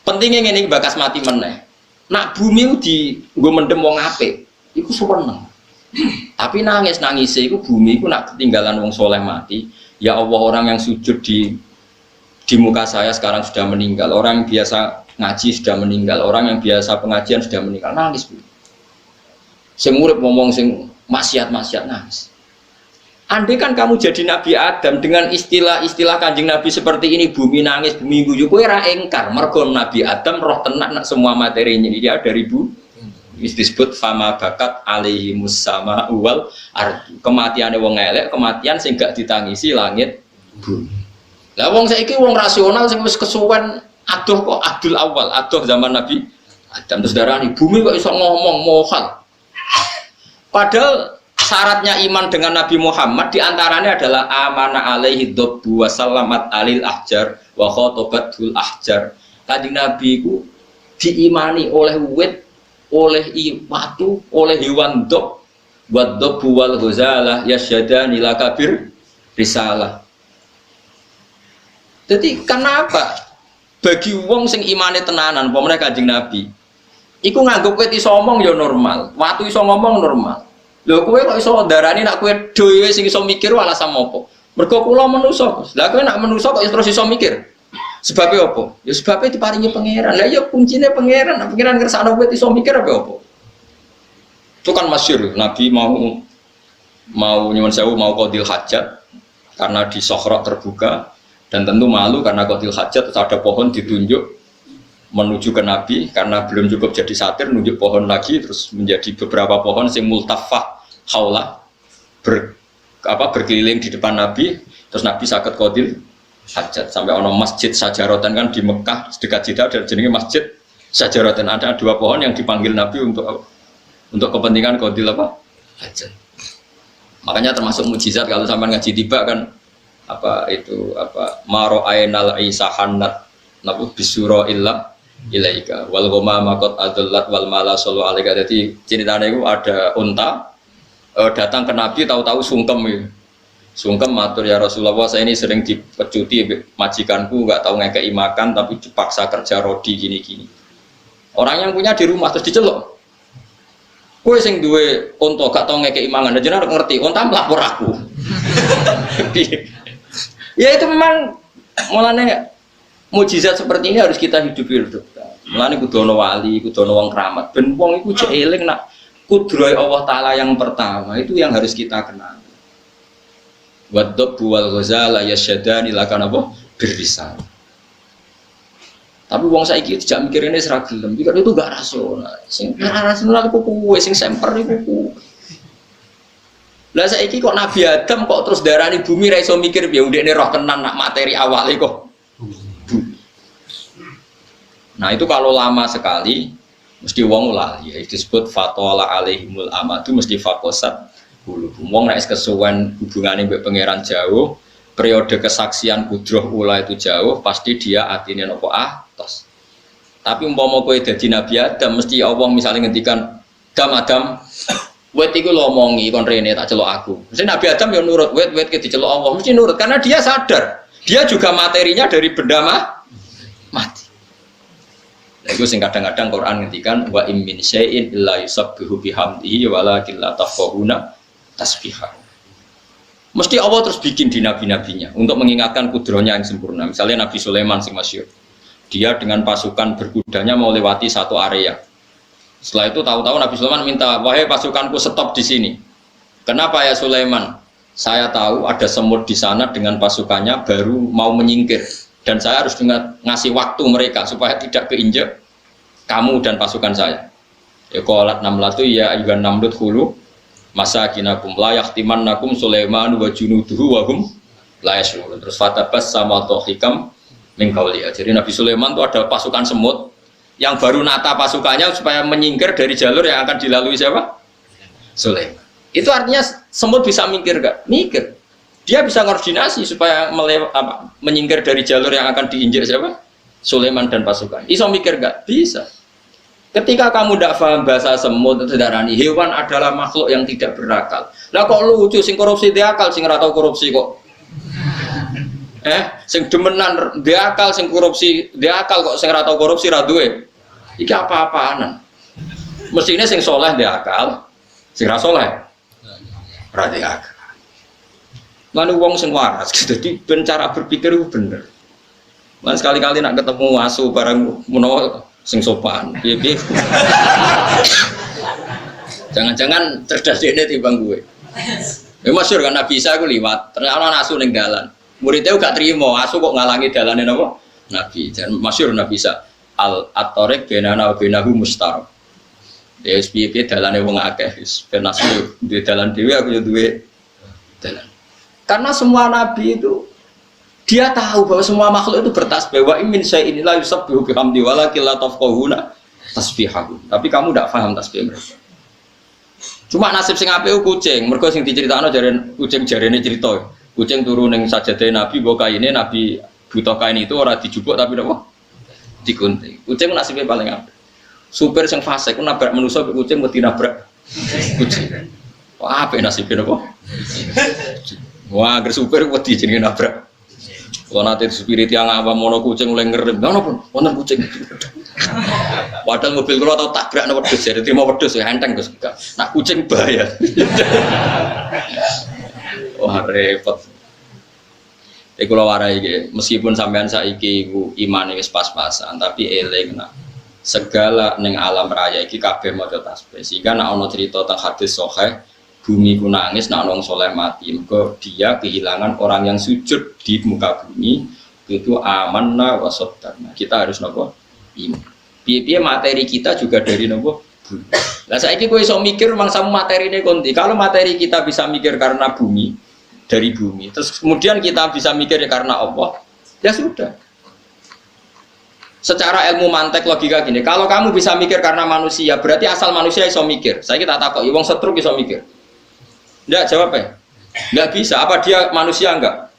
Speaker 2: pentingnya ngene iki bakas mati meneh. Nak bumi di nggo mendem wong apik, iku seneng. Tapi nangis itu bumi itu nak ketinggalan wong soleh mati. Ya Allah, orang yang sujud di muka saya sekarang sudah meninggal. Orang yang biasa ngaji sudah meninggal. Orang yang biasa pengajian sudah meninggal. Nangis bu. Sing urip ngomong sing maksiat nangis. Andai kan kamu jadi Nabi Adam dengan istilah-istilah Kanjeng Nabi seperti ini, bumi nangis, bumi guyu, kowe ora engkar. Mergo Nabi Adam roh tenan semua materinya dia dari bumi. Disebut fama bakat alaihi musama wal ardu. Kematiane wong elek, kematian sing gak ditangisi langit bumi. Lah wong saiki wong rasional sing wis kesuwen aduh kok adul awal, aduh zaman Nabi Adam terus darani bumi kok iso ngomong mohal. Padahal syaratnya iman dengan Nabi Muhammad diantaranya adalah amana alaihi dobbu wa salamat alil ahjar wa khotobatul ahjar. Kanjeng Nabi ku diimani oleh wit, oleh batu, oleh hewan dok, buat dok bual ghazalah yasyadani la kabir risalah. Jadi kenapa bagi wong sing imane tenanan, pemene Kanjeng Nabi, iku nganggep kowe iso ngomong ya normal, watu iso ngomong normal. Lho kowe kok iso darani nak kowe dhewe sing iso mikir alasan apa? Mergo kula manusa. Lah kowe nak manusa kok terus iso mikir? Sebabnya apa? Ya sebabnya diparingi pangeran. Lah ya kuncinya pangeran. Nah, pangeran ngersakno kowe iso mikir apa? Itu kan masyhur. Nabi mau nyuwun sewu mau qadil hajat karena di Sokhrok terbuka dan tentu malu karena qadil hajat terus ada pohon ditunjuk menuju ke Nabi karena belum cukup jadi satir, nunjuk pohon lagi terus menjadi beberapa pohon sing multafah haula berkeliling di depan Nabi, terus Nabi sakit qadil hajat sampai ono masjid Sajarotan kan di Mekah dekat Jeddah ada jenenge masjid Sajarotan, ada 2 pohon yang dipanggil Nabi untuk kepentingan qadil hajat. Makanya termasuk mujizat kalau sampai ngaji tiba kan maro ainal isahannat nabu bisuro illa ilaika wal goma makot adullat wal mala sallu alaika. Jadi ceritanya itu ada unta datang ke Nabi tahu-tahu sungkem matur ya Rasulullah, saya ini sering dipecuti majikanku nggak tahu ngekei makan tapi dipaksa kerja rodi gini-gini. Orang yang punya di rumah terus dicelok. Kowe sing duwe unta gak tau ngekei mangan, jenengan ngerti unta melapor aku. Ya itu memang mulane mujizat seperti ini harus kita hidupi. Mulane kudu ana wali, kudu ana wong keramat. Ben wong iku jek eling nak kudroy Allah Ta'ala yang pertama itu yang harus kita kenal. Waddobu wal ghazala yasyadani lakan birrisan. Tapi wong saiki tidak mikir ini seragam, jika itu gak rasional. Sing rasional itu kuwe, sing semper itu kuwe. Lah saiki kok Nabi Adam kok terus darani bumi ra iso mikir piye ndekne roh tenan nak materi awale kok. Nah itu kalau lama sekali mesti wong lali, ya disebut fatwala alaihimul amadu mesti fakosat hulu. Wong nek kesuwen hubungane mbek pangeran jauh, periode kesaksian kudroh ula itu jauh, pasti dia atine nopo atos. Tapi umpama kowe dadi Nabi Adam mesti Allah misalnya ngendikan Adam wet iku lomongi kon rene tak celok aku. Mesti Nabi Adam ya nurut, wet ke dicelok Allah mesti nurut karena dia sadar dia juga materinya dari benda mati. Nah, itu sing kadang-kadang Quran ngendikan wa im min syai'in illa yusabbihu bihamdihi walakin la tafqahuna tasbihahu. Mesti Allah terus bikin di nabi-nabinya untuk mengingatkan kudrohnya yang sempurna. Misalnya Nabi Sulaiman sing masyhur. Dia dengan pasukan berkudanya mau lewati satu area. Setelah itu tahu-tahu Nabi Sulaiman minta, "Wahai pasukanku stop di sini." "Kenapa ya Sulaiman?" "Saya tahu ada semut di sana dengan pasukannya baru mau menyingkir. Dan saya harus ngasih waktu mereka supaya tidak keinjak kamu dan pasukan saya." Ya qalat namlatu ya ayyuhan namlut khulu masakinakum la yahtimannakum Sulaiman wa junuduhu wa hum la yashurun. Terus fatabas sama hikam min qawliya. Jadi Nabi Sulaiman itu ada pasukan semut yang baru nata pasukannya supaya menyingkir dari jalur yang akan dilalui siapa? Sulaiman. Itu artinya semut bisa mikir gak? Mikir. Dia bisa koordinasi supaya menyingkir dari jalur yang akan diinjak siapa? Sulaiman dan pasukan. Iso mikir gak? Bisa. Ketika kamu tidak paham bahasa semut, darani hewan adalah makhluk yang tidak berakal. Lah kok lucu sing korupsi dia akal, sing ora tau korupsi kok. Sing demenan dia akal, sing korupsi dia akal kok sing ora tau korupsi ra duwe. Iki apa-apaanan. Mestinya sing soleh dia akal, sing ra soleh ra dia akal. Lalu wong sing waras, jadi cara berpikir itu bener. Lan sekali-kali nak ketemu asu barang menawa sing sopan, piye-piye. Jangan-jangan cerdas dene timbang gue. Ya masyhur kan Nabi Isa ku liwat, ternyata ana asu ning dalan. Muridnya gak terima, asu kok ngalangi dalane napa? Nabi. Dan masyhur Nabi Isa al-at-tariq bainana wa bainahu mustar. Ya piye-piye dalane wong akeh, wis ben asu duwe dalan dhewe aku yo duwe dalan. Karena semua nabi itu dia tahu bahwa semua makhluk itu bertasbih. Wa min syai'in la yusabbihu bihamdi walakin la tafqahuna tasbihahu. Tapi kamu tidak paham tasbih mereka. Cuma nasib sing apik kucing, mergo sing diceritakno jaren kucing jarene cerita. Kucing turu ning sajadah Nabi mbok kaine Nabi buta kain itu ora dijupuk tapi napa? Digunting. Kucing nasibnya paling apik. Supir sing fasik nabrak manusa kucing mesti nabrak kucing. Wah, apik nasibnya napa? Wah, agar supir wedi jenenge nabrak. Kalau nanti supir yang awam mono kucing mulai ngerem, ngono pun, wonten kucing. Padahal mobil kula tau tabrak nang wedhus, jadi terima wedhus ya enteng Gus. Nak kucing bahaya. Wah, repot. Iki kula warai iki, meskipun sampean saiki iku imane wis pas-pasan, tapi eling nak segala ning alam raya iki kabeh maca tasbih. Sehingga nek ana cerita teng hadis sahih bumi ku nangis nak wong soleh mati, mergo dia kehilangan orang yang sujud di muka bumi itu amanna wa saddaqna. Kita harus nopo iman. Piye-piye materi kita juga dari nopo bumi. Lah saiki kowe iso mikir mangsamu materine konti. Kalau materi kita bisa mikir karena bumi, dari bumi, terus kemudian kita bisa mikir karena Allah, ya sudah. Secara ilmu mantek logika gini, kalau kamu bisa mikir karena manusia, berarti asal manusia iso mikir. Saya kita takut, wong setruk iso mikir. Enggak, jawabnya. Enggak bisa. Apa dia manusia enggak?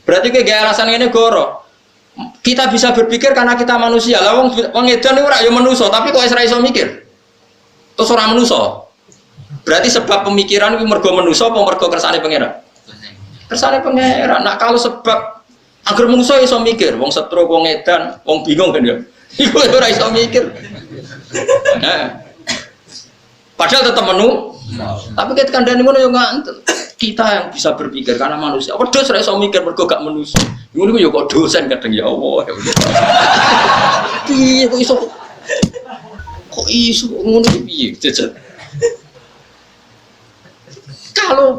Speaker 2: Berarti kayak alasan ini goro. Kita bisa berpikir karena kita manusia. Lah wong edan ora ya manusa, tapi kok ora iso mikir. Terus ora manusa. Berarti sebab pemikiran itu mergo manusa apa mergo kersane pangeran? Kersane pangeran. Nah kalau sebab agar manusia iso mikir, wong setruk, wong edan, wong bingung kan ya. Iku ora iso mikir. Nah. Padahal tetap tapi ketika kandhane ngono yo ngantel. Kita yang bisa berpikir karena manusia. Wedhus ora iso mikir mergo gak manusia. Ngono yo kok dosen kadang ya Allah. Piye kok iso? Kok iso ngono piye?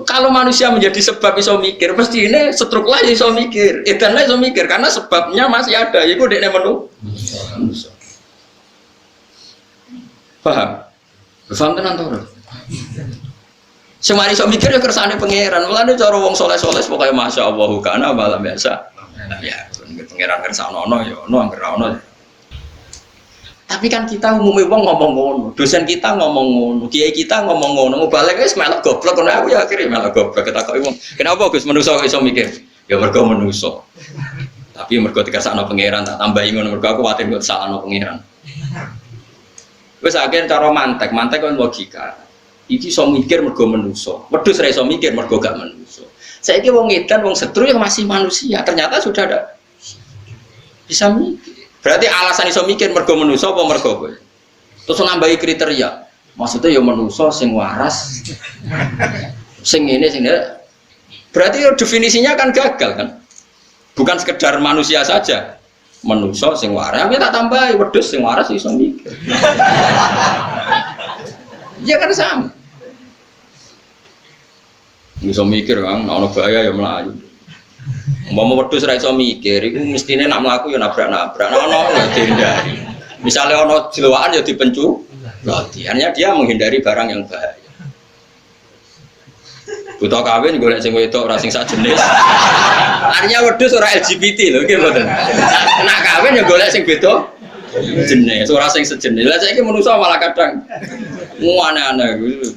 Speaker 2: Kalau manusia menjadi sebab iso mikir, pasti ini setruk lah iso mikir, edan lah iso mikir karena sebabnya masih ada. Iku dekne manusia. Paham? Paham tenan to ora? Semari iso mikir ya kersane pangeran. Mulane cara wong saleh-saleh pokoke masyaallah kana malam biasa. Ya, pangeran kersane ono ya ono anggere ono. Tapi kan kita umumnya wong ngomong ngono, dosen kita ngomong ngono, kiai kita ngomong ngono, mubalek wis melok goblok ngono aku ya akhire melok goblok ketakoki wong. Kenapa Gus manusa kok iso mikir? Ya mergo manusa. Tapi mergo dikersakno pangeran tak tambahi ngono mergo aku kuwatir kok salahno pangeran. Wis akhir cara mantek kan logika. Iki iso mikir mergo manusa. Wedhus ora iso mikir mergo gak manusa. Saiki wong edan wong setru yang masih manusia, ternyata sudah ada bisa mikir. Berarti alasan iso mikir mergo manusa apa mergo kowe? Terus nambahi kriteria. Maksudnya ya manusa sing waras. Sing ini sing ini. Berarti ya definisinya kan gagal kan? Bukan sekedar manusia saja. Manusa sing waras, tapi tak tambahi wedhus sing waras iso mikir. Ya kan sama. Iso mikir kan, ana bahaya ya mlayu. Umpama wedhus ra iso mikir, iku mestine nak mlaku ya nabrak-nabrak. Ono ya dihindari. Misale ono jelowakan ya dipencu. Artinya dia menghindari barang yang bahaya. Buta kawin golek sing wedok ora sing sak jenis. Artinya wedhus ora LGBT lho, nggih mboten. Nak kawin ya golek sing beda jenis, ora sing sejenis. Lah saiki manusa malah kadang aneh-aneh gitu.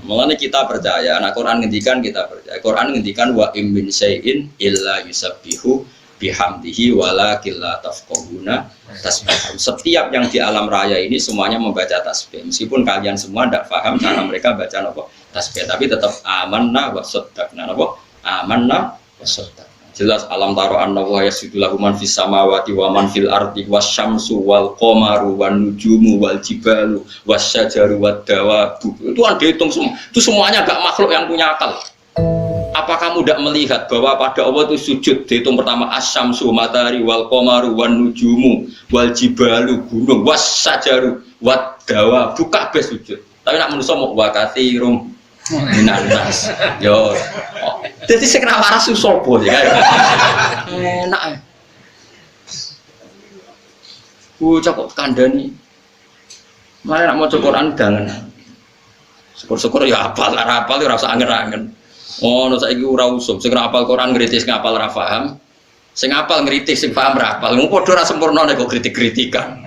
Speaker 2: Mulane kita percaya, nah Quran ngendikan kita percaya. Quran ngendikan wa im min syai'in illa yusabbihu bihamdihi walakin la tafqahuna tasbihahum. Setiap yang di alam raya ini semuanya membaca tasbih. Meskipun kalian semua tidak paham cara mereka baca apa tasbih, tapi tetap amanna wa saddaqna apa? Amanna wa saddaqna. Jelas alam taro anna wa yasjudu lahu man fis samawati wa man fil ardi wasyamsu wal qamaru wan nujumu wal jibalu wasyajaru wad dawabu. Itu kan dihitung semua. Itu semuanya gak makhluk yang punya akal. Apa kamu tidak melihat bahwa pada Allah itu sujud dihitung pertama asyamsu matahari wal qamaru wan nujumu wal jibalu gunung wasyajaru wad dawabu kabeh sujud. Tapi nak manusa mau wa katsirum minanas. Yo. Jadi saya kena waras sopo ya kan? Enak. Cakap kandani. Mana nak mau Quran jangan. Syukur-syukur ya hafal, hafal ya rasa angen-angen. Oh, no saiki ora usum. Sing hafal Quran ngritis ngapal ora paham. Sing hafal ngritis sing paham ora hafal. Ngono padha ora sempurna nek kok kritik-kritikan.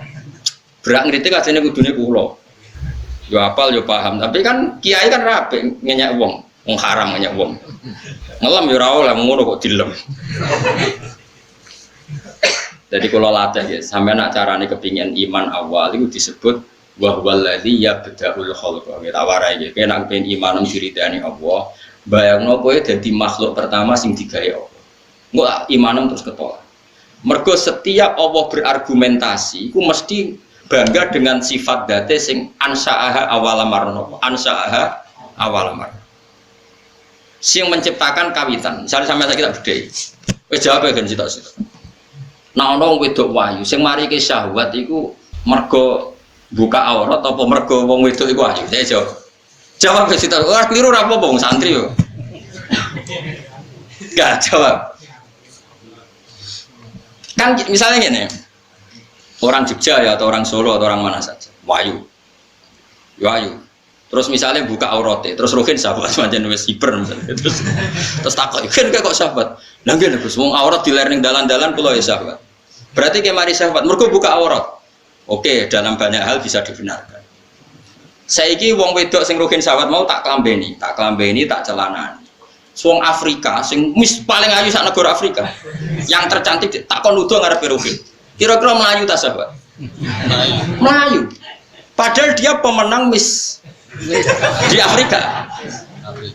Speaker 2: Berak ngritik ajene kudune kula. Yo hafal yo paham, tapi kan kiai kan rapi ngenyek wong haram ngenyek wong. Ngelam ya ora oleh ngono kok dilem. Jadi kalau latih ya, sampai nak carane kepingin iman awal itu disebut wa huwallazi yabda'ul khalqa. Kita warai iki, nek pengen iman nang diridani Allah, bayangno kowe dadi makhluk pertama sing digawe Allah. Engko imanem terus ketolak. Mergo setiap Allah berargumentasi iku mesti bangga dengan sifat dzate sing ansa'aha awalamar. Ansa'aha awalamar. Sing menciptakan kawitan. Misalnya sampai saya kita bedhei. Wis jawab kan sitok-sitok. Nah ana wong wedok wayu sing marike syahwat iku mergo buka aurat apa mergo wong wedok iku wayu. Saya jawab. Jawab wis sitok. Ora kliru ora apa-apa wong santri yo. Enggak jawab. Kan misalnya ngene. orang Jogja ya atau orang Solo atau orang mana saja, wayu. Terus misalnya buka auratnya, terus rohin sahabat macam wis hiper misalnya. Terus takut, kan kok sahabat? Lah nggih Gus, wong aurat di lereng dalan-dalan kula ya sahabat. Berarti kayak mari sahabat, mergo buka aurat. Oke, dalam banyak hal bisa dibenarkan. Saiki wong wedok sing rohin sahabat mau tak klambeni, tak celanani. Wong Afrika sing paling ayu sak negara Afrika. Yang tercantik tak kon nuduh ngarepe rohin. Kira-kira melayu ta sahabat? Melayu. Padahal dia pemenang Miss di Afrika.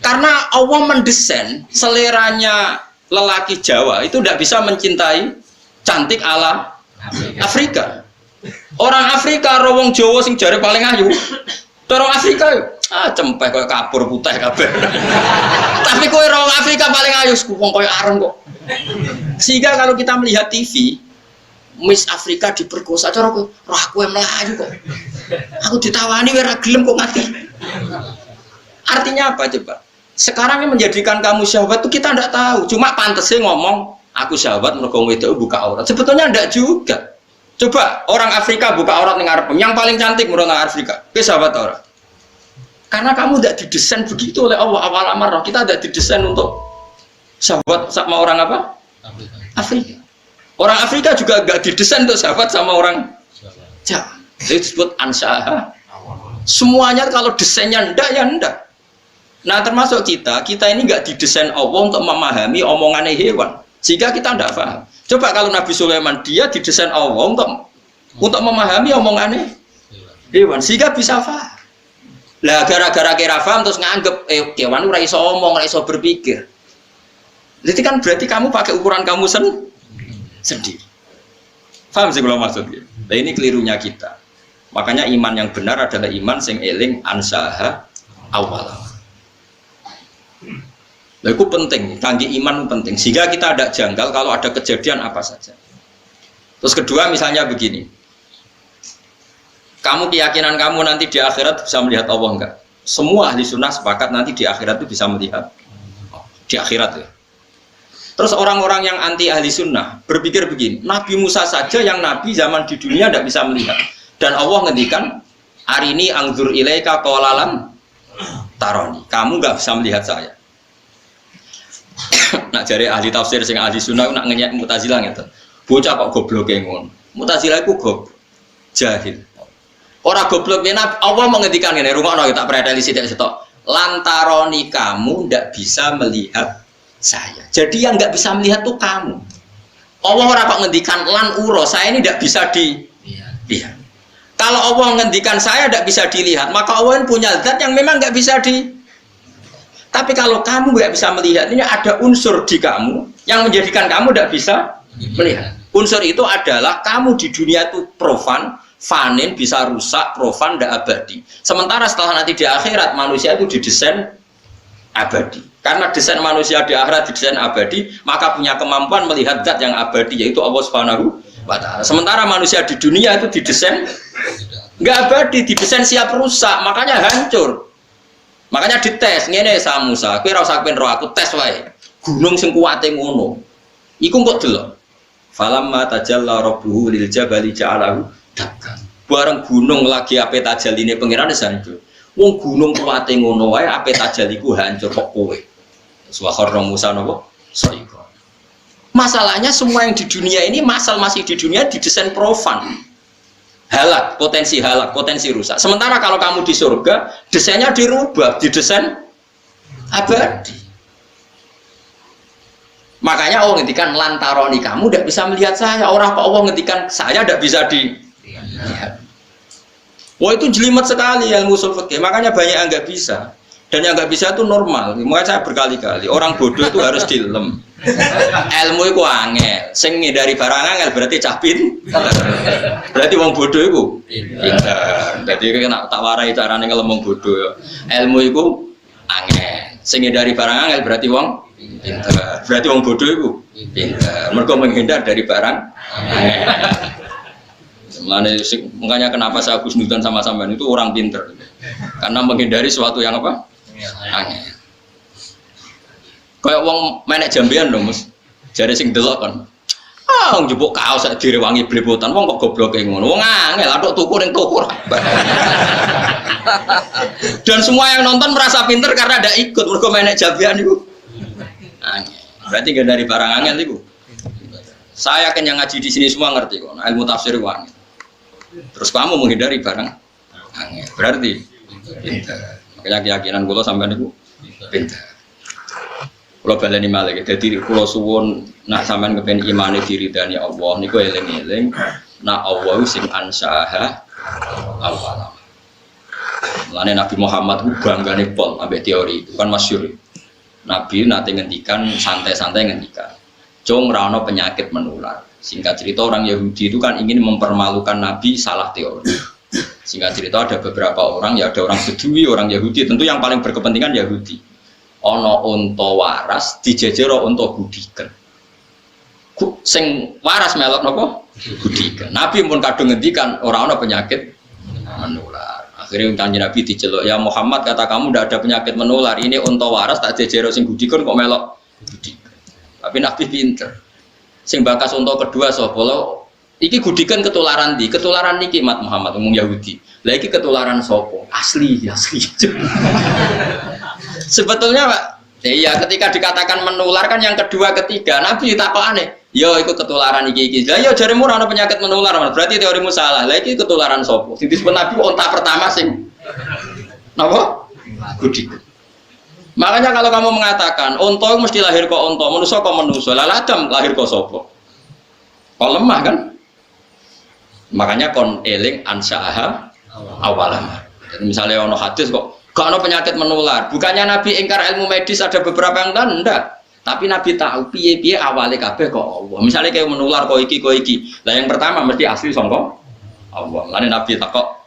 Speaker 2: Karena Allah mendesain seleranya lelaki Jawa itu tidak bisa mencintai cantik ala Afrika. Orang Afrika rawong Jawa sing jare paling ayu. Orang Afrika cempeh koyo kapur putih kabeh. Tapi kowe rawong Afrika paling ayu wong koyo areng kok. Sehingga kalau kita melihat TV Miss Afrika diperkosa cara kowe roh kowe melayu kok. Aku ditawani ora gelem kok mati. Artinya apa coba? Sekarang yang menjadikan kamu syahwat itu kita tidak tahu. Cuma pantesnya ngomong aku syahwat mergo wedok buka aurat. Sebetulnya tidak juga. Coba orang Afrika buka aurat ning arep. Yang paling cantik menurut orang Afrika. Kowe syahwat ora? Karena kamu tidak didesain begitu oleh Allah. Awal amar kita tidak didesain untuk syahwat sama orang apa? Afrika. Orang Afrika juga enggak didesain untuk syahwat sama orang Jawa. Itu disebut ansaha. Semuanya kalau desainnya ndak ya ndak. Nah termasuk kita ini nggak didesain Allah untuk memahami omongannya hewan, sehingga kita ndak paham. Coba kalau Nabi Sulaiman dia didesain Allah untuk memahami omongannya hewan, sehingga bisa paham. Lah gara-gara kira paham terus nganggep kewan ora iso omong, ora iso berpikir. Jadi kan berarti kamu pakai ukuran kamu sendiri. Paham sih kalau maksudnya? Nah ini kelirunya kita. Makanya iman yang benar adalah iman sing eling ansaha awal. Nah, itu penting, kangge iman penting. Sehingga kita ada janggal kalau ada kejadian apa saja. Terus kedua misalnya begini. Kamu keyakinan kamu nanti di akhirat bisa melihat Allah enggak? Semua ahli sunnah sepakat nanti di akhirat itu bisa melihat. Di akhirat ya. Terus orang-orang yang anti ahli sunnah berpikir begini. Nabi Musa saja yang nabi zaman di dunia tidak bisa melihat. Dan Allah ngendikan arini angzur ilaika qalalan taroni. Kamu nggak bisa melihat saya. Nak jari ahli tafsir sing ahli sunnah nak ngenyek Mu'tazilah gitu. Bocah kok goblok ngono. Mu'tazilah iku goblok. Jahil. Ora goblok yen Allah mengendikan ngene, rungokno tak predeli sithik setok. Lantaroni kamu ndak bisa melihat saya. Jadi yang nggak bisa melihat tuh kamu. Allah ora kok ngendikan lan uro, saya ini ndak bisa dilihat. Kalau Allah ngendikan saya tidak bisa dilihat, maka Allah punya zat yang memang nggak bisa Tapi kalau kamu nggak bisa melihat, ini ada unsur di kamu yang menjadikan kamu tidak bisa melihat. Unsur itu adalah kamu di dunia itu profan, fanin, bisa rusak, profan, tidak abadi. Sementara setelah nanti di akhirat manusia itu didesain abadi. Karena desain manusia di akhirat didesain abadi, maka punya kemampuan melihat zat yang abadi, yaitu Allah Subhanahu wa Ta'ala. Sementara manusia di dunia itu didesain nggak abadi, didesain siap rusak, makanya hancur. Makanya dites ngene sa Musa, kowe ora usah kepen roh aku tes wae. Gunung sing kuwate ngono. Iku kok delok. Falamma tajalla rabbuhu lil jabali ja'alahu dakkan. Bareng gunung lagi ape tajalline pangeran sanjo. Wong gunung kuwate ngono wae ape tajaliku hancur kok kowe. Subhanallah Musa napa? Saiko. Masalahnya semua yang di dunia ini masih di dunia didesain profan. Halak, potensi rusak. Sementara kalau kamu di surga, desainnya dirubah, didesain abadi. Makanya Allah ngendikan lantaroni kamu tidak bisa melihat saya. Orang kok Allah ngendikan saya tidak bisa dilihat. Wah itu jelimet sekali ilmu ushul fikih. Makanya banyak yang nggak bisa. Dan yang nggak bisa itu normal. Makanya saya berkali-kali orang bodoh itu harus dilem. Ilmu itu angel. Sing dari barang angel berarti capin. Berarti wong bodoh itu pinter. Jadi kena tak warai carane ngelemong bodoh. Ilmu itu angel. Sing dari barang angel berarti wong pinter. Berarti wong bodoh itu pinter. Mereka menghindar dari barang angel. Makanya kenapa saya husnudzon sama sampean itu orang pinter. Karena menghindari sesuatu yang apa? Angel. Kayak wong menek jambean dong, Mas. Jare sing delok kan. Wong njupuk kaos sak direwangi blepotan wong kok gobloke ngono. Wong angel atuk tuku ning toko. Dan semua yang nonton merasa pinter karena ada ikut mergo menek jabian iku. Angel. Berarti gak dari barang angel iku. Saya yakin yang ngaji di sini semua ngerti kok. Ilmu tafsir wangi. Terus kamu menghindari barang angel. Berarti pinter. Makanya keyakinan kula sampean niku pinter. Kula baleni malih. Dadi kula suwun nak sampean kepen imane diridani Allah niku eling-eling nak Allah sing ansaaha awal. Mulane Nabi Muhammad ku banggane pol ambek teori itu kan masyhur. Nabi nate ngendikan santai-santai ngendikan. Cung ra ono penyakit menular. Singkat cerita orang Yahudi itu kan ingin mempermalukan Nabi salah teori. Singkat cerita ada beberapa orang, ya ada orang Bedui, orang Yahudi, tentu yang paling berkepentingan Yahudi. Ono unta waras dijejero unta gudiken. Sing waras melok napa? Gudiken. Nabi pun kadung ngendikan ora ono penyakit menular. Akhirnya kanjeng Nabi diceluk, ya Muhammad kata kamu tidak ada penyakit menular. Ini unta waras tak jejero sing gudiken kok melok gudiken. Tapi Nabi pinter. Sing bakas unta kedua sapa lho? Iki gudiken ketularan di, ketularan niki Mat Muhammad umum Yahudi. Lah iki ketularan sapa? Asli. Sebetulnya Pak, iya ketika dikatakan menular kan yang kedua ketiga Nabi takokane, yo iku ketularan iki. Lah yo jaremu ora ana penyakit menular, berarti teorimu salah. Lah iki ketularan sapa? Sing disebut Nabi unta pertama sing napa? Gudiken. Makanya kalau kamu mengatakan unta mesti lahir kok unta, manusa kok manusa. Lah Adam lahir kok sapa? Kok lemah kan? Makanya kon eling ansaaha awalan. Jadi misalnya ono hadis kok gak ada penyakit menular. Bukannya Nabi ingkar ilmu medis ada beberapa yang enggak. Tapi Nabi tahu piye-piye awale kabeh kok Allah. Misalnya kayak menular kok iki. Lah yang pertama mesti asli sangka Allah. Lane Nabi takok,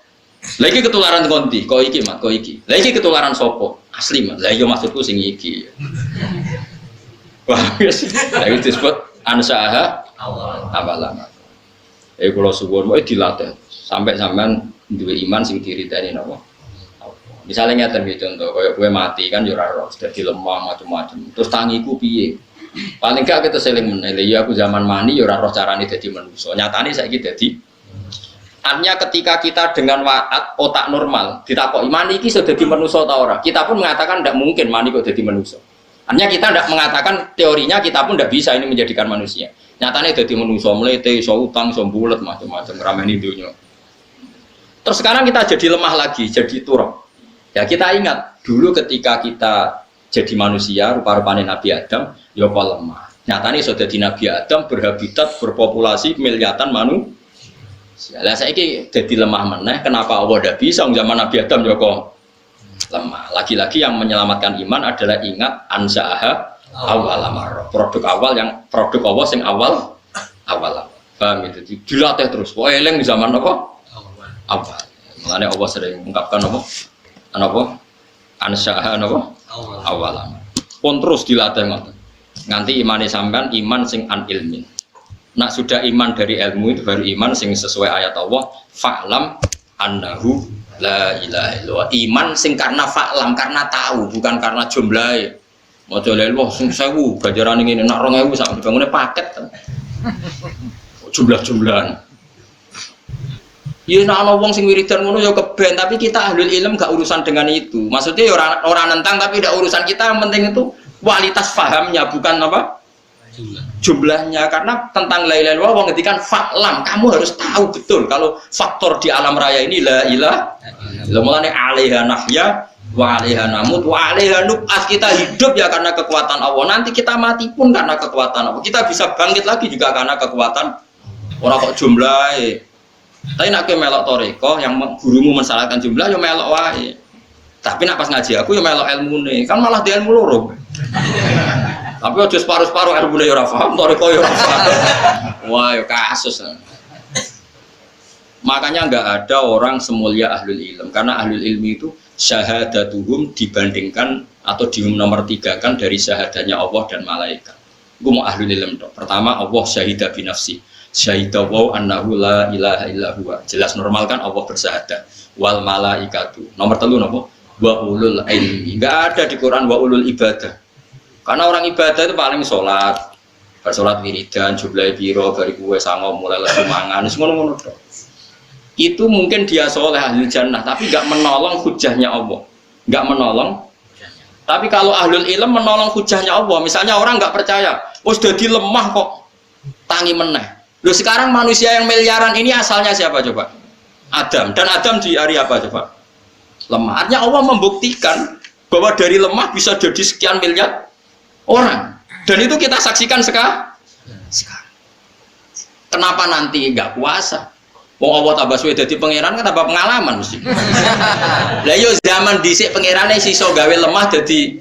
Speaker 2: "Lah iki ketularan konti, kok iki, Mat, kok iki." Lah iki ketularan sapa? Asli, Mat. Lah iya maksudku sing iki. Wah, wis. Lah iki disebut ansaha awalan. Kula suwun wae dilatih sampai sampean duwe iman sing diridani napa. Misalnya nyata contoh, kayak gue mati kan jurah roh, sudah lemah macam-macam. Terus tangiku piye? Paling gak kita seling menilai. Ya aku zaman mani jurah roh carane jadi manusia. Nyatane saya gitu jadi. Artinya ketika kita dengan otak normal ditakoki mani iki sudah jadi manusia atau ora? Kita pun mengatakan tidak mungkin mani kok jadi manusia. Artinya kita tidak mengatakan teorinya kita pun tidak bisa ini menjadikan manusia. Nyatane jadi manusia melete, iso utang, iso bulet macam-macam rameni dunya. Terus sekarang kita jadi lemah lagi, jadi turun. Ya kita ingat dulu ketika kita jadi manusia rupa-rupanya Nabi Adam ya apa lemah. Nyatanya sudah di Nabi Adam berhabitat berpopulasi miliatan manusia. Lah saiki jadi lemah meneh kenapa Allah tidak bisa zaman Nabi Adam ya kok lemah. Lagi-lagi yang menyelamatkan iman adalah ingat ansaaha awal amar. Produk awal yang produk Allah sing awal. Paham itu? Dilatih terus. Kok eling di zaman apa? Awal. Makanya Allah sering mengungkapkan apa? Ansaaha awalan. Pun terus dilatih ngoten. Nganti imane sampean iman sing an ilmin. Nak sudah iman dari ilmu itu baru iman sing sesuai ayat Allah, fa'lam annahu la ilaha illallah. Iman sing karena fa'lam, karena tahu, bukan karena jumlahe. Maca la ilaha sing 1000, ganjarane ngene nak 2000 sak dibangune paket. Jumlah-jumlahan. Ya nek ana wong sing wiridan ngono ya keben, tapi kita ahlul ilm gak urusan dengan itu. Maksudnya ya orang nentang tapi tidak urusan kita, yang penting itu kualitas fahamnya bukan apa? Jumlahnya. Karena tentang la ilaha illallah wong ngendikan fa'lam, kamu harus tahu betul kalau faktor di alam raya ini la ilaha illallah. Mulane 'alaiha nahya wa 'alaiha namut wa 'alaiha nub'ats. Kita hidup ya karena kekuatan Allah. Nanti kita mati pun karena kekuatan Allah. Kita bisa bangkit lagi juga karena kekuatan ora kok jumlahe. Tapi nak melok toreko yang gurumu mensalahkan jumlah yo melok wae. Tapi nak pas ngaji aku yo melok ilmune, kan malah di ilmu loro. Tapi aja separuh-separuh ilmune yo ora paham, toreko yo ora paham. Wah, yo kasus. Makanya enggak ada orang semulia ahlul ilm, karena ahlul ilmi itu syahadatuhum dibandingkan atau dinomor-tigakan dari syahadatnya Allah dan malaikat. Gue mau ahlul ilm dong. Pertama Allah syahidah binafsi. Syahidah wa annahu la ilaha illa huwa. Jelas normal kan Allah bersyahadat. Wal malaikatu. Nomor 3 napa? Wa ulul ilmi. Enggak ada di Quran wa ulul ibadah. Karena orang ibadah itu paling sholat, Bar salat wiridan jumlahe piro bariku wis sango mulai lesu mangan wis ngono-ngono tok. Itu mungkin dia soleh ahli jannah tapi enggak menolong hujahnya Allah. Enggak menolong. Tapi kalau ahlul ilm menolong hujahnya Allah, misalnya orang enggak percaya, oh sudah lemah kok tangi meneh. Loh sekarang manusia yang miliaran ini asalnya siapa coba? Adam. Dan Adam di hari apa coba? Lemah. Artinya Allah membuktikan bahwa dari lemah bisa jadi sekian miliar orang. Dan itu kita saksikan sekarang. Kenapa nanti enggak puasa? Wong Allah tambah suwe dadi pangeran kan tambah pengalaman mesti. Lah yo zaman dhisik pangerane siso gawe lemah dadi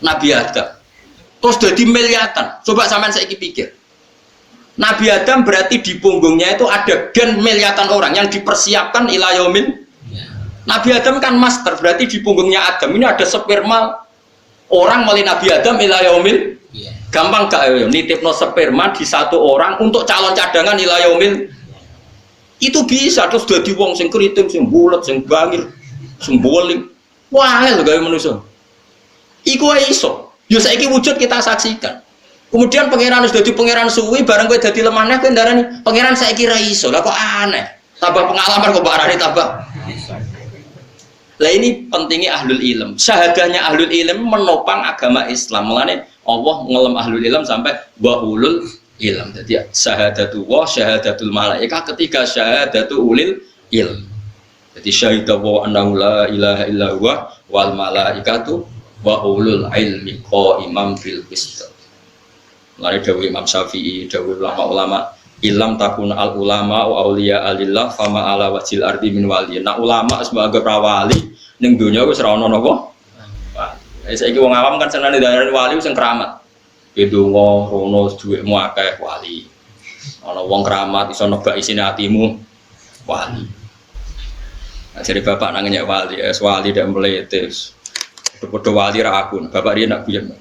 Speaker 2: Nabi Adam. Terus dadi miliatan. Coba sampean saiki pikir. Nabi Adam berarti di punggungnya itu ada gen miliatan orang yang dipersiapkan ila yaumil. Nabi Adam kan master, berarti di punggungnya Adam ini ada sperma orang mulai Nabi Adam ila yaumil. Gampang gak ya nitipno sperma di satu orang untuk calon cadangan ila yaumil. Itu bisa terus dadi wong sing kriting, sing bulet, sing bangir, sing boling. Wangel gawe manusa. Iku ae iso. Yo saiki wujud kita saksikan. Kemudian pangeran wis dadi pangeran suwi bareng kowe dadi lemahne kowe ndarani pangeran saiki ra iso. Lah kok aneh. Tambah pengalaman kok barane tambah. Lah ini pentingnya ahlul ilm. Syahadahnya ahlul ilm menopang agama Islam. Mulane Allah ngelem ahlul ilm sampai wa ulul ilm. Jadi syahadatu wa syahadatul malaikah ketiga syahadatu ulil ilm. Jadi syahidah wa annahu la ilaha illa huwa wal malaikatu wa ulul ilmi qaiman bil qist. Lari dawuh Imam Syafi'i, dawuh ulama-ulama ilam takun al ulama wa auliya alillah fama ala wajil ardi min wali. Nah ulama sebagai wali ning donya wis ora ono napa. Saiki wong awam kan senane darani wali sing keramat. Donga rono dhuwitmu akeh wali. Ana wong keramat iso nebak isine atimu wali. Nah, jadi bapak nang nyek wali, wali dak meletes. Padha wali ra aku, bapak dia nak guyon.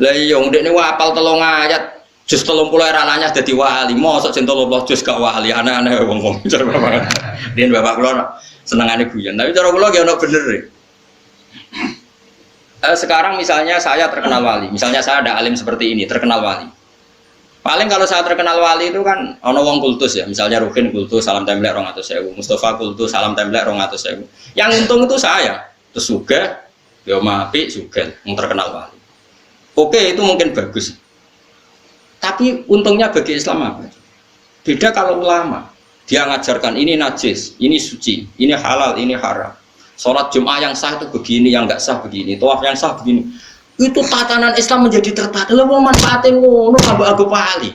Speaker 2: Lah iya ndekne apal 3 ayat, jus 30 era nanya dadi wali. Mosok jeng 30 jus gak wali, aneh-aneh wong-wong. Dia bapak kula senengane guyon. Tapi cara kula ge ono bener e. Sekarang misalnya saya terkenal wali, misalnya saya ada alim seperti ini terkenal wali. Paling kalau saya terkenal wali itu kan ono wong kultus ya, misalnya Rukin kultus salam templek 200.000, Mustafa kultus salam templek 200.000. Yang untung itu saya, terus sugih, yo apik sugih, yang terkenal wali. Oke itu mungkin bagus. Tapi untungnya bagi Islam apa? Beda kalau ulama, dia ngajarkan ini najis, ini suci, ini halal, ini haram. Sholat Jum'ah yang sah itu begini, yang enggak sah begini. Tawaf yang sah begini. Itu tatanan Islam menjadi tertata. Lha wong manfaate ngono kanggo anggap wali.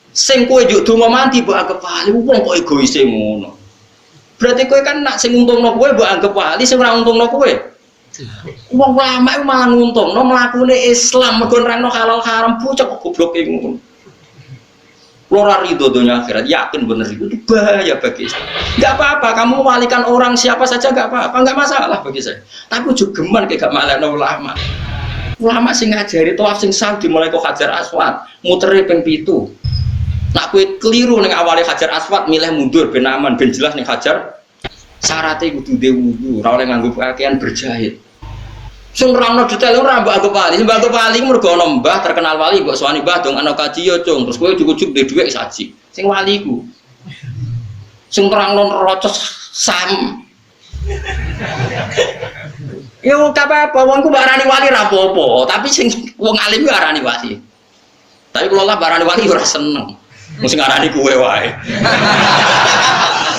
Speaker 2: Sing kowe njuk donga mati mbok anggap wali, wong kok egois ngono. Berarti kowe kan nak sing untungno kowe mbok anggap wali, sing ora untungno kowe. Wong ulama iku malah nguntungno mlakune Islam, mergo nerangno halal haram bocah kok gobloke ngono. Lora ridho dunia akhirat, yakin bener itu bahaya bagi saya. Enggak apa-apa, kamu walikan orang siapa saja enggak apa-apa, enggak masalah bagi saya. Tapi jogeman kayak gak malekno ulama. Ulama sing ngajari tawaf sing sah dimulai kok Hajar Aswad, mutere ping 7. Nak kowe keliru ning awale Hajar Aswad milih mundur ben aman, ben jelas ning Hajar syaratnya kudu duwe wudu, ora oleh nganggo pakaian berjahit. Sing nerangno detail ora mbok anggap wali, mbok anggap wali mergo ana mbah terkenal wali mbok suwani mbah dong ana kaji yo cung, terus kowe cukup duwe dhuwit saji. Sing wali ku. Sing nerangno rocos sam. Yo gak apa-apa, wong ku barani wali ra apa-apa, tapi sing wong alim ku arani wali. Tapi kula lah barani wali ora seneng. Mung sing arani kuwe wae.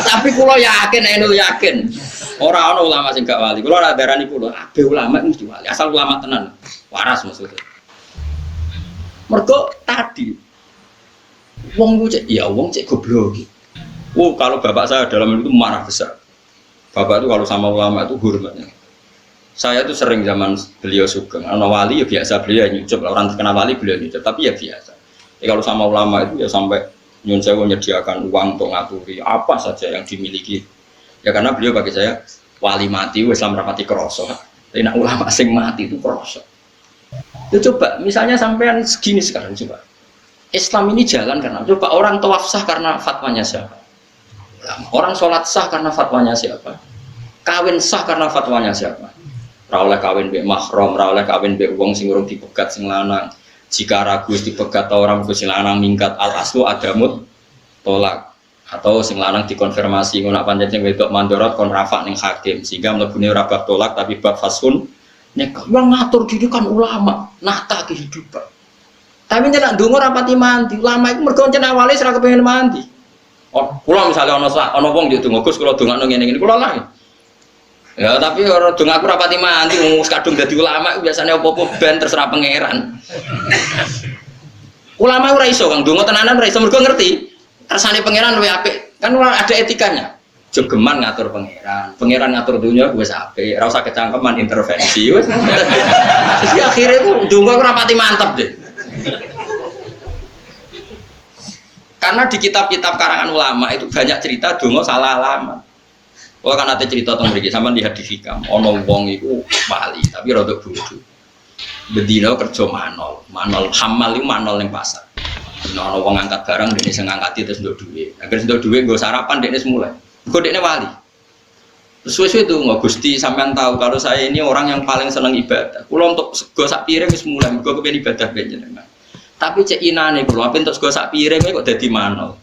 Speaker 2: Tapi kula yakin, anu yakin. Ora ana ulama sing gak wali. Kula ora darani kula, abe ulama mesti wali. Asal ulama tenan. Waras maksudnya. Mergo tadi wong ku cek ya wong cek goblok iki. Oh, kalau bapak saya dalam itu marah besar. Bapak itu kalau sama ulama itu hormatnya. Saya itu sering zaman beliau sugeng. Ana wali ya biasa beliau nyucup, orang terkenal wali beliau nyucup, tapi ya biasa. Kalau sama ulama itu ya sampai nyun sewu menyediakan uang untuk ngaturi apa saja yang dimiliki. Ya karena beliau bagi saya wali mati Islam rapati kroso. Tapi nak ulama sing mati itu kroso. Ya coba misalnya sampean segini sekarang coba. Islam ini jalan karena coba orang tawaf sah karena fatwanya siapa? Orang sholat sah karena fatwanya siapa? Kawin sah karena fatwanya siapa? Ra oleh kawin mbek mahram, ra oleh kawin mbek wong sing urung dipegat sing lanang. Jika ragu dipegat atau orang sing lanang minggat al aslu adamut tolak atau sing lanang dikonfirmasi ngono pancen sing wedok mandorot kon rafa ning hakim sehingga mlebune ora bab tolak tapi bab fasun nek yang ngatur diri kan ulama nata kehidupan. Tapi nek ndonga ora pati mandi, ulama iku mergo ncen awale ora kepengin mandi. Oh, kula misale ana wong yo donga Gus kula dongakno ngene-ngene kula lah. Ya tapi orang dong aku rapati mandi, ngurus kadung jadi ulama biasanya opo-opo ben terserah pangeran. Ulama ora iso kang donga tenanan ora iso mergo ngerti kersane pangeran luwih apik. Kan ada etikanya. Jogeman ngatur pangeran ngatur dunia wis apik, ora usah kecangkeman intervensi wis. Terus akhirnya ku donga ora pati mantep deh. Karena di kitab-kitab karangan ulama itu banyak cerita donga salah alamat. Kalau kan ada cerita tentang mereka, sama lihat di hikam, ono wong itu wali, tapi rada bodoh. Bedino kerja manol hamal itu manol yang pasar. Ono wong ngangkat barang, dia ngangkati terus ndok duit. Agar ndok duit gue sarapan, dia semulai. Gue dia wali. Terus suwe itu nggak Gusti sampean tahu kalau saya ini orang yang paling seneng ibadah. Kulo untuk sego sak piring wis mulai, gue kepengen ibadah benjenengan. Tapi cek inane kulo, apa untuk sego sak piring kok dadi manol.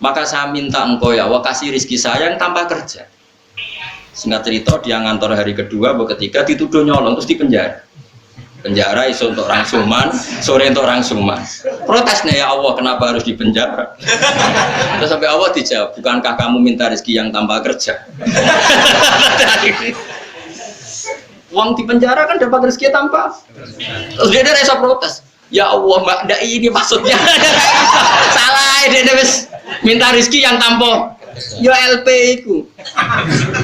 Speaker 2: Maka saya minta engkau ya, Allah kasih rezeki saya yang tanpa kerja. Singkat cerita dia ngantor hari kedua atau ketiga dituduh nyolong terus dipenjara. Penjara iso untuk rangsuman, sore untuk rangsuman. Protesnya ya Allah kenapa harus dipenjara? Terus sampai Allah dijawab, bukankah kamu minta rezeki yang tanpa kerja? Uang di penjara kan dapat rezeki tanpa. Terus dia ada rasa protes. Ya Allah mbak, ndak ini maksudnya. Salah dia wis minta rezeki yang tanpa. Yo LP itu.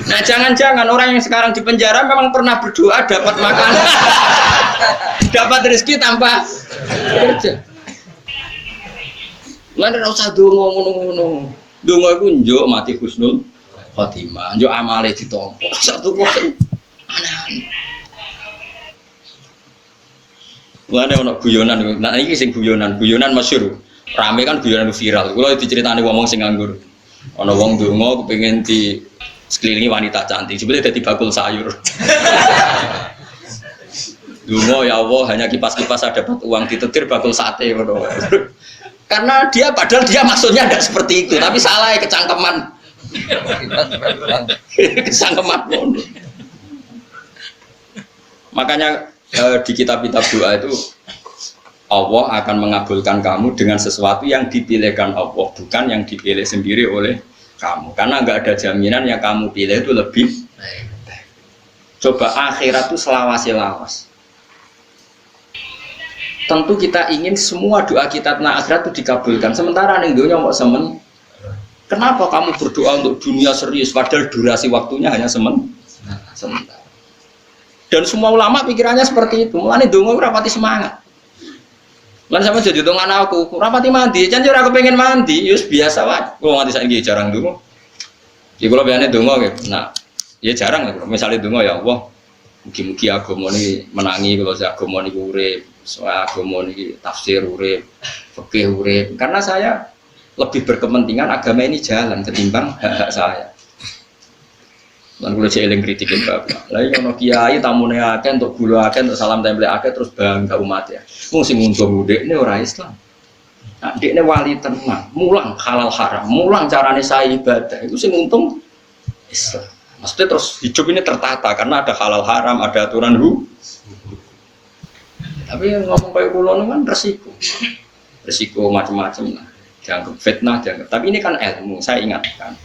Speaker 2: Nah jangan-jangan orang yang sekarang di penjara memang pernah berdoa dapat makan, dapat rezeki tanpa kerja. Lan ora usah donga ngono-ngono. Donga iku njuk mati husnul khotimah, njuk amale ditampa. Satu kok aneh-aneh. Lane ono guyonan, nah iki sing guyonan masyhur. Rame kan guyonan viral. Kula diceritani wong sing nganggur. Ana wong donga kepengin di sekelilingi wanita cantik, sebetulnya dadi bakul sayur. Donga ya Allah hanya kipas-kipas ada dapat uang ditetir bakul sate ngono. Karena dia padahal dia maksudnya tidak seperti itu, tapi salah ya kecangkeman. Kecangkeman ngono. Makanya di kitab-kitab doa itu Allah akan mengabulkan kamu dengan sesuatu yang dipilihkan Allah, bukan yang dipilih sendiri oleh kamu. Karena nggak ada jaminan yang kamu pilih itu lebih baik. Coba akhirat itu selawas-lawas. Tentu kita ingin semua doa kita tentang akhirat itu dikabulkan. Sementara ning dunya mau semen. Kenapa kamu berdoa untuk dunia serius padahal durasi waktunya hanya sementara. Dan semua ulama pikirannya seperti itu. Mulane donga ora pati semangat. Lan sama jadi dongan aku, rapati mandi, janji aku pengen mandi, yus biasa wae. Kalau mandi saiki jarang donga. Iki kula biasane donga gitu. Nah, ya jarang lah. Misalnya donga ya Allah, mugi-mugi agama ini menangi kalau saya agama ini urip, soal agama ini tafsir urip, fikih urip. Karena saya lebih berkepentingan agama ini jalan ketimbang hak-hak saya. Lan kula eling kritikin bapak. Lah iki ono kiai tamune akeh untuk gula akeh untuk salam tempel akeh terus bangga umat ya. Wong sing untung dekne ora Islam. Nah, dekne wali tenang, mulang halal haram, mulang carane saya ibadah. Itu sing untung Islam. Maksudnya terus hidup ini tertata karena ada halal haram, ada aturan Tapi ngomong kayak kula kan resiko. Resiko macam-macam lah. Dianggap fitnah, dianggap. Tapi ini kan ilmu, saya ingatkan.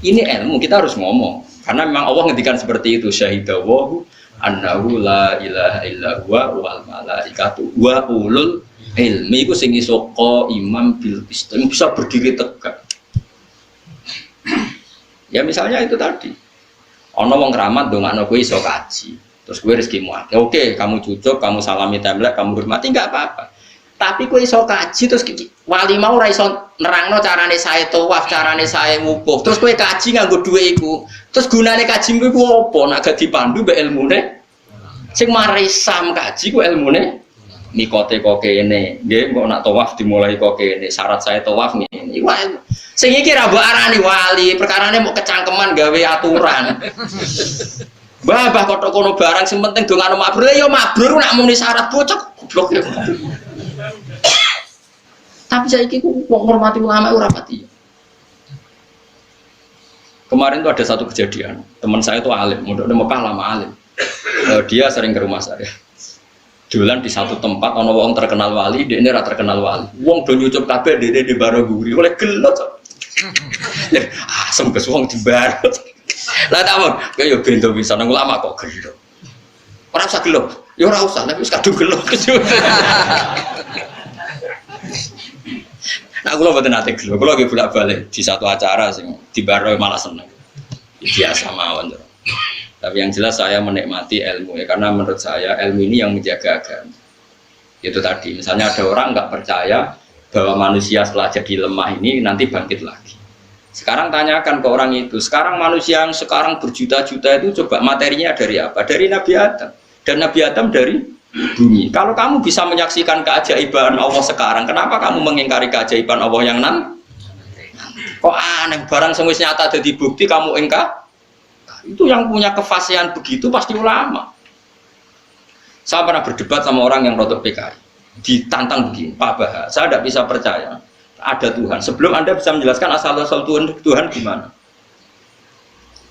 Speaker 2: Ini ilmu kita harus ngomong. Karena memang Allah ngendikan seperti itu, syahidawahu annahu la ilaha illa huwa wal malaikatu wa ulul ilmi iku sing iso imam bil qist, bisa berdiri tegak. Ya misalnya itu tadi. Ana wong keramat ndongakno kowe iso kaji. Terus kowe rezekimu akeh. Oke, kamu cucuk, kamu salami templek, kamu hormati enggak apa-apa. Tapi kowe iso kaji terus wali mau ora iso nerangno carane sae tawaf, carane sae wukuf. Terus kowe kaji nganggo dhuwit iku. Terus gunane kajimu iku apa? Nek gak dipandu mbek ilmune. Sing mari sam kaji ku ilmune mikote kok kene. Nggih, kok nak tawaf dimulai kok kene. Syarat sae tawaf ngene. Iku sing iki ra mbok arani wali, perkarane mau kecangkeman gawe aturan. Babah kok kono barang sing penting dongano mabrur. Ya mabrur nak muni syarat bocok goblok ya. Tapi saya kira wong hormati ulama ora pati. Kemarin tuh ada satu kejadian, teman saya tuh alim, mondok di Mekah lama alim. Dia sering ke rumah saya. Jualan di satu tempat, ono wong terkenal wali, dia ini rata terkenal wali. Wong do nyucup kabeh dia di Baroguri, oleh gelot. Asem kes wong di Barog. Lah tak mon, kaya bento bisa nang ulama kok gelot. Ora usah gelot, ya ora usah, tapi wis kadung gelot. Nah, kalau betul nanti gelo, kalau lagi bolak-balik di satu acara sing di Baroi malah seneng, biasa mawon. Tapi yang jelas saya menikmati ilmu ya, karena menurut saya ilmu ini yang menjaga agama. Itu tadi, misalnya ada orang nggak percaya bahwa manusia setelah jadi lemah ini nanti bangkit lagi. Sekarang tanyakan ke orang itu, sekarang manusia yang sekarang berjuta-juta itu coba materinya dari apa? Dari Nabi Adam, dan Nabi Adam dari bumi. Kalau kamu bisa menyaksikan keajaiban Allah sekarang, kenapa kamu mengingkari keajaiban Allah yang nanti? Kok aneh, barang sewis nyata jadi bukti kamu ingkar? Itu yang punya kefasihan begitu pasti ulama. Saya pernah berdebat sama orang yang rotok PKI, ditantang begini, Pak Bah, saya tidak bisa percaya ada Tuhan. Sebelum Anda bisa menjelaskan asal-asal Tuhan gimana?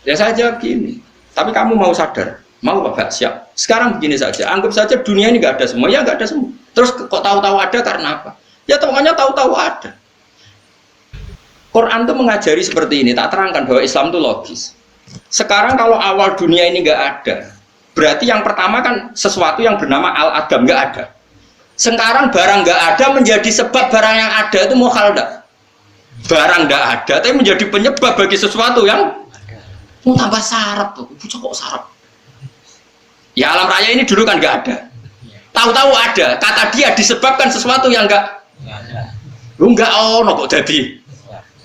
Speaker 2: Ya saya jawab gini, tapi kamu mau sadar? Mau Bapak siap. Sekarang begini saja, anggap saja dunia ini nggak ada semua, ya nggak ada semua. Terus kok tahu-tahu ada karena apa? Ya tahunya tahu-tahu ada. Quran itu mengajari seperti ini, tak terangkan bahwa Islam itu logis. Sekarang kalau awal dunia ini nggak ada, berarti yang pertama kan sesuatu yang bernama al-adam nggak ada. Sekarang barang nggak ada menjadi sebab barang yang ada itu mukhal enggak? Barang nggak ada, tapi menjadi penyebab bagi sesuatu yang mau tambah syarat tuh, kok syarat? Ya alam raya ini dulu kan nggak ada, tahu-tahu ada, kata dia disebabkan sesuatu yang nggak kok jadi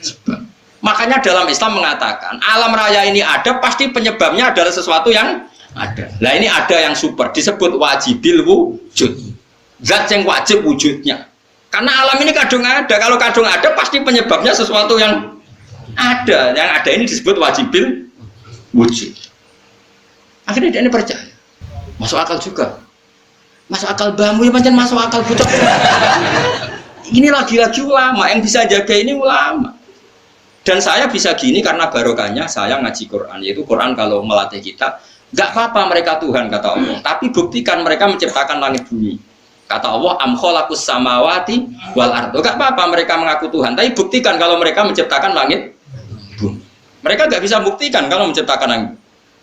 Speaker 2: sebab. Makanya dalam Islam mengatakan alam raya ini ada pasti penyebabnya adalah sesuatu yang ada. Nah ini ada yang super disebut wajibil wujud, zat yang wajib wujudnya. Karena alam ini kadung ada, kalau kadung ada pasti penyebabnya sesuatu yang ada. Yang ada ini disebut wajibil wujud. Akhirnya dia ini percaya. Masuk akal juga, masuk akal bambu ya macam masuk akal bucok. Ini lagi-lagi ulama yang bisa jaga ini ulama. Dan saya bisa gini karena barokahnya saya ngaji Quran, yaitu Quran kalau melatih kita, nggak apa-apa mereka Tuhan kata Allah, tapi buktikan mereka menciptakan langit bumi. Kata Allah, am khalaqus samawati wal ardo. Nggak apa-apa mereka mengaku Tuhan, tapi buktikan kalau mereka menciptakan langit bumi. Mereka nggak bisa buktikan kalau menciptakan langit.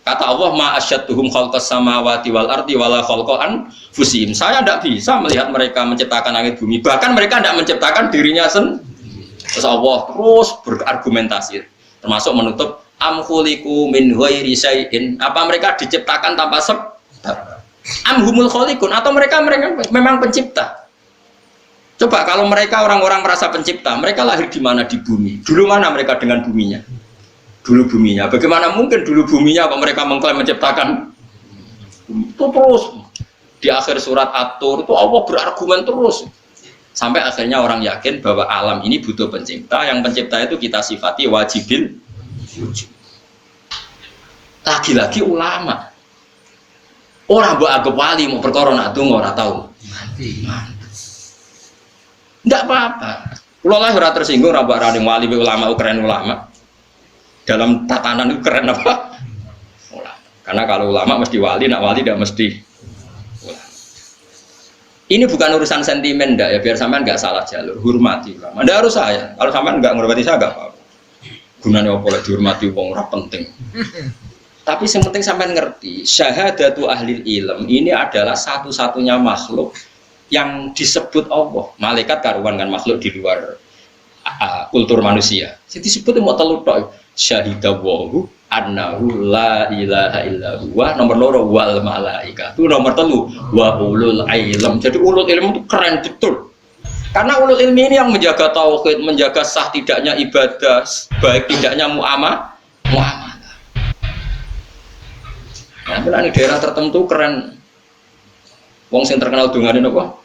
Speaker 2: Kata Allah, ma asyadduhum khalqas samawati wal ardi wala khalqan fusim. Saya tidak bisa melihat mereka menciptakan langit bumi. Bahkan mereka tidak menciptakan dirinya sendiri. Terus Allah terus berargumentasi, termasuk menutup am khuliqu min ghairi syai'in. Apa mereka diciptakan tanpa sebab? Am humul khaliqun, atau mereka memang pencipta? Coba kalau mereka orang-orang merasa pencipta, mereka lahir di mana? Di bumi. Dulu mana mereka dengan buminya? Dulu buminya, bagaimana mungkin dulu buminya kalau mereka mengklaim menciptakan bumi? Itu terus di akhir surat At-Tur itu Allah berargumen terus sampai akhirnya orang yakin bahwa alam ini butuh pencipta, yang pencipta itu kita sifati wajibil wujud. Lagi-lagi ulama orang buat agak wali mau perkara nak tunggu orang tahu tidak apa-apa. Kalau lah ora tersinggung rabak running wali ulama keren ulama. Dalam tatanan itu keren apa? Ulama. Karena kalau ulama mesti wali, nak wali tidak mesti ulama. Ini bukan urusan sentimen ndak ya, biar sampean nggak salah jalur, hormati ulama. Ndak harus saya. Kalau sampean nggak menghormati saya nggak apa-apa. Gunanya apa lek dihormati wong ora penting. Tapi yang penting sampean ngerti, syahadatu ahli ilm ini adalah satu-satunya makhluk yang disebut Allah. Malaikat karuan kan makhluk di luar kultur manusia. Jadi disebut mau telu tok. Syahidawahu annahu la ilaha illa huwa, nomor loro wal malaikatu, nomor telu wa ulul ilm. Jadi ulul ilm itu keren betul, karena ulul ilm ini yang menjaga tauhid, menjaga sah tidaknya ibadah, baik tidaknya muamalah. Nah, ini daerah tertentu keren, wong sing terkenal dungane napa?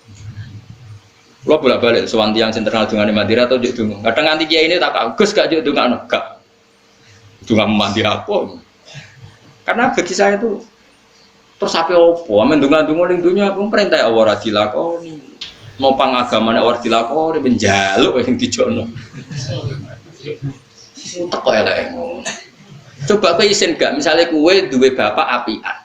Speaker 2: Lo bolak-balik sowan tiyang sing terkenal dungane Madura atau juk dungo. Kadang nganti kiai ini tak Gus gak juk dungane, gak. Juga mandi apa? Karena bagi saya itu terus apa opo? Amen dungan-dungan ning dunya pun perintah Allah ra dilakoni. nopang agama nek ora dilakoni menjaluk sing dijono. Utek kok elek ngono. Coba kowe isin gak misale kowe duwe bapak apian.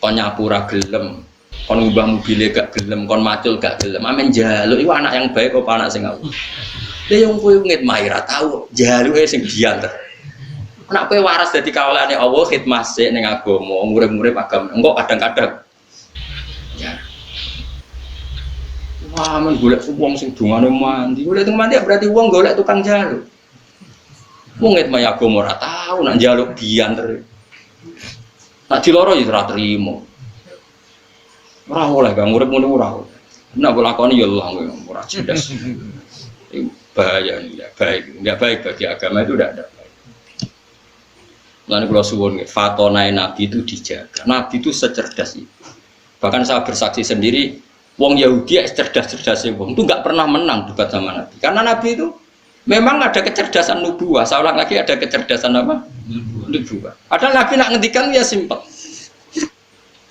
Speaker 2: Kon nyapu ra gelem, kon ngubah mobil gak gelem, kon macul gak gelem. Amen njaluk iku anak yang baik apa anak sing ngawur. Lah yang kowe ngitmahi ra tau jaluke sing dianter. Nek kowe waras dadi kawulane Allah khidmah sik ning agama, urip-urip agama. Engko kadang-kadang ya. Wah, men golek wong sing dungane mandi. Golek tukang mandi berarti wong golek tukang jaluk. Wong ngitmahi agama ora tau nak njaluk dianter. Nak diloro ya ora trimo. Ora oleh Kang urip ngono ora. Nek lakoni ya Allah ora cerdas. Bahaya enggak baik bagi agama itu tidak ada. Lalu kalau suwun fatonai Nabi itu dijaga. Nabi itu secerdas itu. Bahkan saya bersaksi sendiri, wong Yahudi cerdas-cerdasnya wong itu nggak pernah menang debat sama Nabi. Karena Nabi itu memang ada kecerdasan nubuah. Saya ulang lagi ada kecerdasan apa? Nubuah. Padahal Nabi nak ngendikan ya simpel.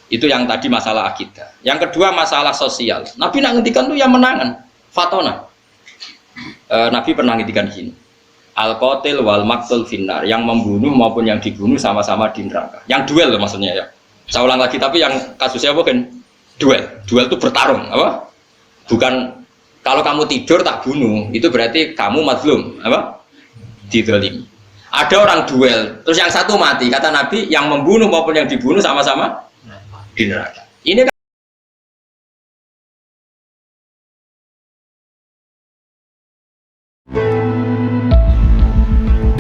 Speaker 2: Itu yang tadi masalah akidah. Yang kedua masalah sosial. Nabi nak ngendikan tuh yang menangan. Fatona. Nabi pernah ngendikan gini. Al-qatil wal maqtul finnar, yang membunuh maupun yang dibunuh sama-sama di neraka. Yang duel loh maksudnya ya. Saya ulang lagi tapi yang kasusnya bukan duel. Duel itu bertarung, apa? Bukan kalau kamu tidur tak bunuh, itu berarti kamu mazlum, apa? Dizalimi. Ada orang duel, terus yang satu mati. Kata Nabi, yang membunuh maupun yang dibunuh sama-sama di neraka. Ini kan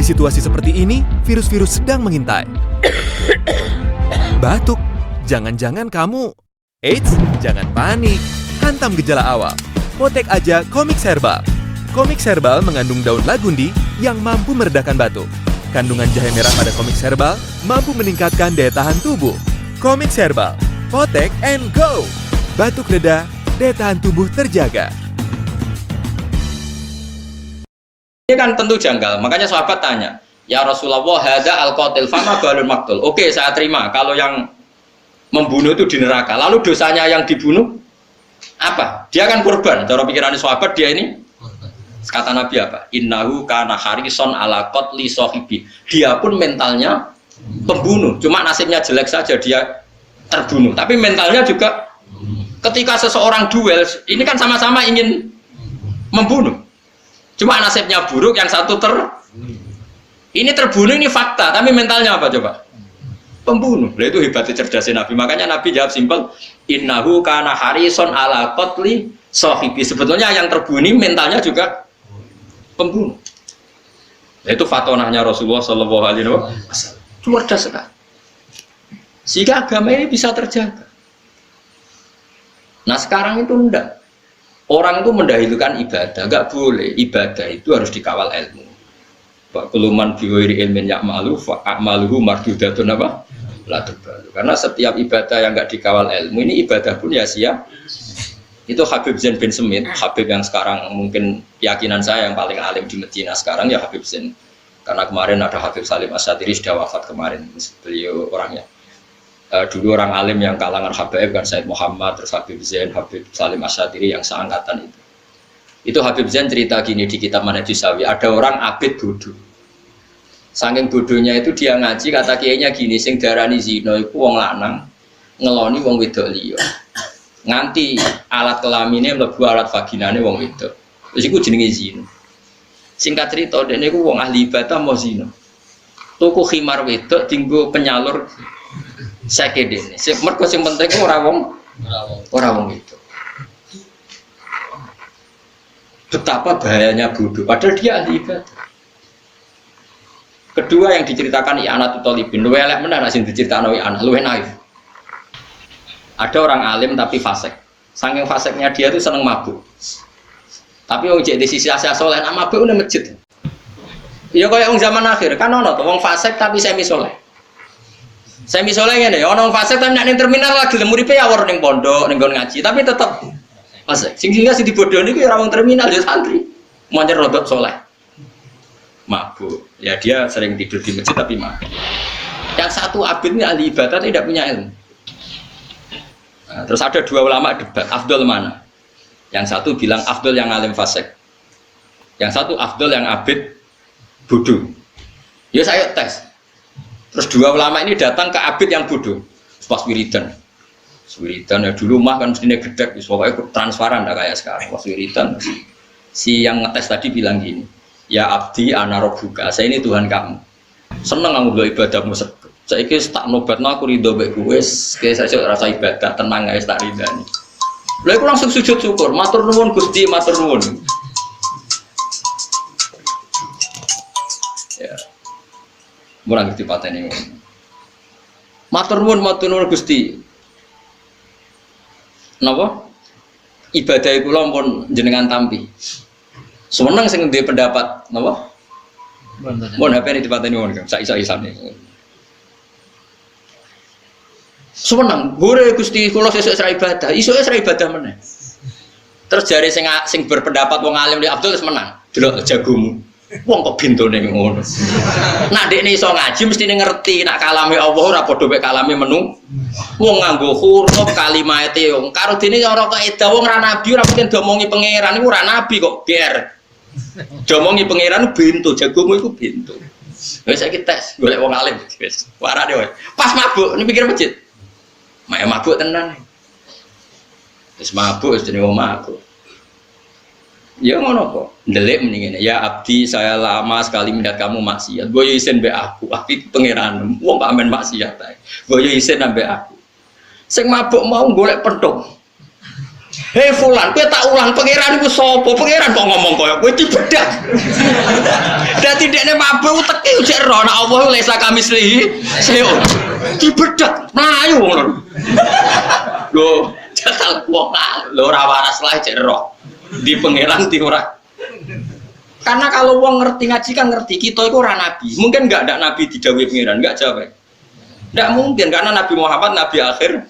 Speaker 5: Di situasi seperti ini, virus-virus sedang mengintai. Batuk, jangan-jangan kamu... Eits, jangan panik. Hantam gejala awal. Potek aja Comix Herbal. Comix Herbal mengandung daun lagundi yang mampu meredakan batuk. Kandungan jahe merah pada Comix Herbal mampu meningkatkan daya tahan tubuh. Comix Herbal, potek and go. Batuk reda, daya tahan tubuh terjaga.
Speaker 2: ini kan tentu janggal, makanya sahabat tanya, ya Rasulullah, hadza al-qatil fama balul maqtul. Oke, saya terima kalau yang membunuh itu di neraka. Lalu dosanya yang dibunuh apa? Dia kan korban. Cara pikirannya sahabat dia ini kata Nabi apa? Innahu kana harison ala qatli sahibi. Dia pun mentalnya pembunuh. Cuma nasibnya jelek saja dia terbunuh. Tapi mentalnya juga ketika seseorang duel, ini kan sama-sama ingin membunuh. Cuma nasibnya buruk, yang satu ini terbunuh, ini fakta, tapi mentalnya apa coba? Pembunuh. Nah, itu hebatnya cerdasnya Nabi. Makanya Nabi jawab simpel, innahu kana harison ala qatli sahibi. Sebetulnya yang terbunuh mentalnya juga pembunuh. Nah, itu fatonahnya Rasulullah Shallallahu Alaihi Wasallam. Cerdas sekali. Sehingga agama ini bisa terjaga. Nah sekarang itu enggak. Orang itu mendahulukan ibadah, enggak boleh. Ibadah itu harus dikawal ilmu. Kuluman biwiri ilmin ya'malu fa'amaluhu mardudatun apa? La tubalu. Karena setiap ibadah yang enggak dikawal ilmu, ini ibadah pun ya sia. Itu Habib Zain bin Semit, Habib yang sekarang mungkin keyakinan saya yang paling alim di Medina sekarang ya Habib Zain. Karena kemarin ada Habib Salim Asyatiri sudah wafat kemarin, beliau orangnya. Dulu orang alim yang kalangan Habib kan Said Muhammad, terus Habib Zain, Habib Salim Asyatiri yang seangkatan itu. Itu Habib Zain cerita gini di kitab Manhajus Sawi, ada orang abid bodoh. Saking bodohnya itu dia ngaji, kata kiainya gini, sing darani zina iku wong lanang ngeloni wong wedok liya. Nganti alat kelamine mlebu alat vaginane wong wedok. Wis iku jenenge zina. Singkat cerita dene iku wong ahli ibadah mau zina. Tuku khimar wedok tinggo penyalur sakedene. Mergo sing penting ora wong itu. Betapa bahayanya bodoh, padahal dia ahli ibadah. Kedua yang diceritakan I'anatul Thalibin, luwih elek menan sing diceritakno I'anah, luwih naif. Ada orang alim tapi fasik. Saking fasiknya dia tuh seneng mabuk. Tapi wong jek di sisi asal soleh nak mabuk nang masjid. Ya kaya wong zaman akhir kan ono to wong fasik tapi semi soleh. Semi soleh ngene ya ono wong fasik tapi nek ning terminal lagi lemuripe ya ning pondok, ning nggon ngaji, tapi tetep fasik. Sing dibodohni ku ora wong terminal ya santri. Moncer rodok soleh. Mabuk. Ya dia sering tidur di masjid tapi mabuk. Yang satu abid ini ahli ibadah tidak punya ilmu. Nah, terus ada dua ulama debat, afdol mana? Yang satu bilang afdol yang alim fasik. Yang satu afdol yang abid bodoh. Ya saya tes. Terus dua ulama ini datang ke abid yang bodoh. Pas wiridan. Wiridan ya dulu mah kan mestinya gedek, pokoknya transparan dah kayak sekarang. Pas wiridan si yang ngetes tadi bilang gini, ya abdi ana rabbuka, saya ini Tuhan kamu. Seneng aku do ibadahmu. Saiki tak nobatno aku ridho mek kowe, saya rasa ibadah tenang guys tak ridani. Lha aku langsung sujud syukur, matur nuwun Gusti, matur nuwun. Ya. Murang ngerti patene. Matur nuwun Gusti. Napa? Ibadah kula pun jenengan tampi. Seneng sing duwe pendapat, napa? Mun HP ini dipateni wong Kang, sak-isane. Seneng, gore Gusti kula sesuk sira ibadah, isoke sira ibadah meneh. Terus jare sing berpendapat wong alim di Abdul wis menang. Delok jagomu. Wong kok bintone ngono. Nak dekne iso ngaji mestine ngerti nak kalame Allah ora padha mek kalame menu. Wong nganggo huruf kalimate wong karo dene ora kaidah wong ra nabi ora mungkin diomongi pangeran iku ora nabi kok biar. Diomongi pangeran bintu jagomu iku bintu. Wis saiki tes golek wong alim wis. Warane wae. Pas mabuk ning pikir masjid. Mak mabuk tenan. Wis mabuk wis jenenge wong mabuk. Ya ngono kok. Ndelik mendingin. Ya abdi saya lama sekali melihat kamu maksiat. Gue izin be aku. Tapi pangeran. Wong kok amen maksiat ae. Gue izin ambek aku. Sing mabuk mau golek pentung. Hei fulan, kowe tak ulang pangeran iku sapa? Pangeran kok ngomong koyo kowe dibedak. Dadi dekne mabuk teki jek ro nek Allah lesa kamislihi. Seo. Dibedak mlayu ngono. Lho, jatah wong lho ora waras lah jek ro. Di pangeran di ora. Karena kalau wong ngerti ngaji kan ngerti kita itu ora nabi. Mungkin enggak ada nabi didhawuhi pangeran, enggak jawab. Enggak mungkin karena Nabi Muhammad nabi akhir.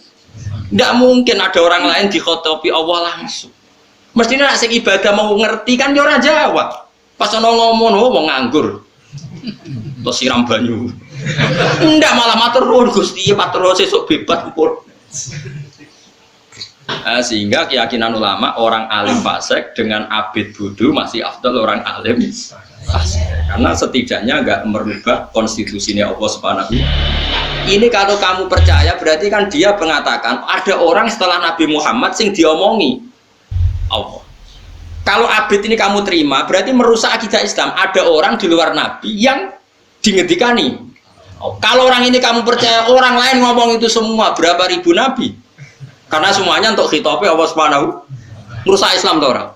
Speaker 2: Enggak mungkin ada orang lain dikhotobi Allah langsung. Mestinya nek sing ibadah mau ngerti kan ya ora jawab. Pas ono ngomong wong nganggur. Terus siram banyu. Enggak malah matur nuwun Gusti, matur nuwun sesuk bebas pun. Sehingga keyakinan ulama orang alim fasik dengan abid bodoh masih afdal orang alim fasik karena setidaknya enggak merubah konstitusinya Allah Subhanahu. Ini kalau kamu percaya berarti kan dia mengatakan ada orang setelah Nabi Muhammad sing diomongi Allah. Kalau abid ini kamu terima berarti merusak akidah Islam. Ada orang di luar Nabi yang dingendikani. Kalau orang ini kamu percaya orang lain ngomong itu semua berapa ribu Nabi? Karena semuanya untuk khitabe Allah Subhanahu merusak Islam tuh orang.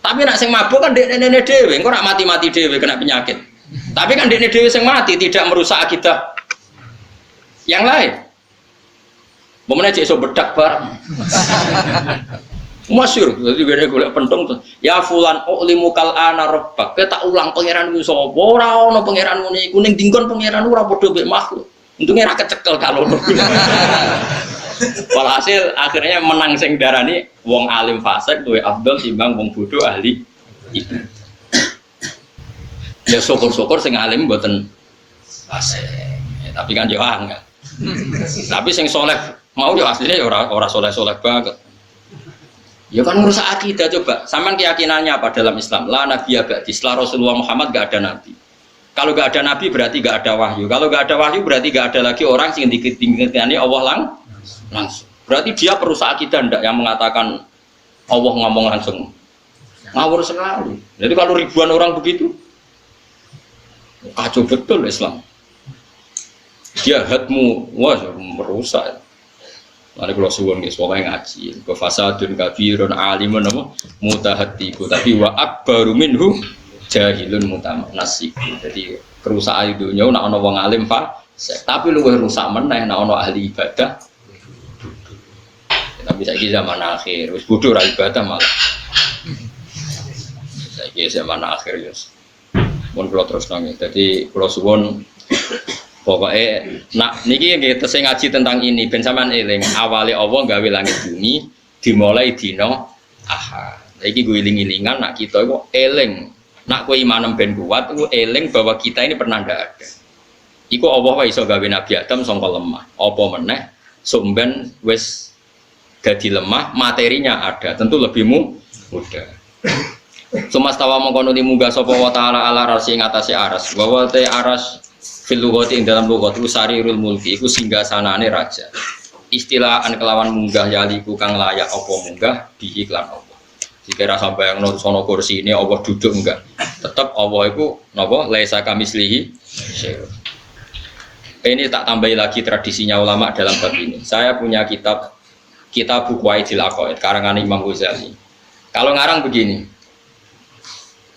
Speaker 2: Tapi nak sing mabuk kan dek-dek dhewe, engko nak mati-mati dhewe kena penyakit. Tapi kan dek-dek dhewe sing mati tidak merusak akidah yang lain. Momennya cek iso bedak bareng. Masyhur, dadi gene golek pentung tuh. Ya fulan ulimu kal ana rabbak. Kowe tak ulang pangeranmu sapa? Ora ana pangeran ngene iku ning dinggon pangeran ora padha mek makhluk. Untunge ra kecekel kalau. Walhasil akhirnya menang sing darani wong alim fasik luwih afdal timbang wong bodoh ahli itu. Ya syukur-syukur sing alim mboten fasik. Ya, tapi kan yo angel. Tapi sing soleh mau yo asline ya ora soleh-soleh banget. Ya kan merusak akidah coba. Sampean keyakinannya apa dalam Islam? La nabiyya ba'di. Setelah Rasulullah Muhammad enggak ada nabi. Kalau enggak ada nabi berarti enggak ada wahyu. Kalau enggak ada wahyu berarti enggak ada lagi orang sing ditinggalkan Allah langsung. Berarti dia perusak akidah ndak yang mengatakan Allah ngomong langsung. Ngawur sekali. Jadi kalau ribuan orang begitu kacau betul Islam. Dia hadmu wah merusak. Mari kalau suwun guys, pokoknya ngaji. Ke fasadun kabirun alimun apa mutahatiku. Tapi wa akbaru minhu jahilun mutamanasik. Jadi kerusakan dunia nak ono wong alim tapi luwih rusak meneh nak ono ahli ibadah. Tapi saiki zaman akhir, wis bodoh ra ibadah malah. Saiki zaman akhir ya. Mun kula terus nang. Dadi kula suwun pokoknya nak niki nggih tesih ngaji tentang ini ben sampean eling awale Allah gawe langit bumi dimulai dina Ahad. Iki gue iling-ilingan nak kita iku eling. Nak kowe imanem ben kuat iku eling bahwa kita ini pernah ndak ada. Iku Allah wae iso gawe Nabi Adam sangka lemah. Apa meneh sumben wis jadi lemah, materinya ada, tentu lebih mudah. Sumastawa mengkono munggah sapa wa ta'ala ala arsi ing atase aras. Bahwa te aras fil lughati ing dalam lughat sarirul mulki iku singgasanane raja. Istilahan kelawan munggah yaliku kang layak apa munggah bihi lan apa. Jika rasa bayangno sono kursi ini Allah duduk enggak. Tetap Allah iku napa laisa kamislihi syai'. Ini tak tambahi lagi tradisinya ulama dalam bab ini. Saya punya kitab buku Qawaidil Aqaid karangan Imam Ghazali. Kalau ngarang begini,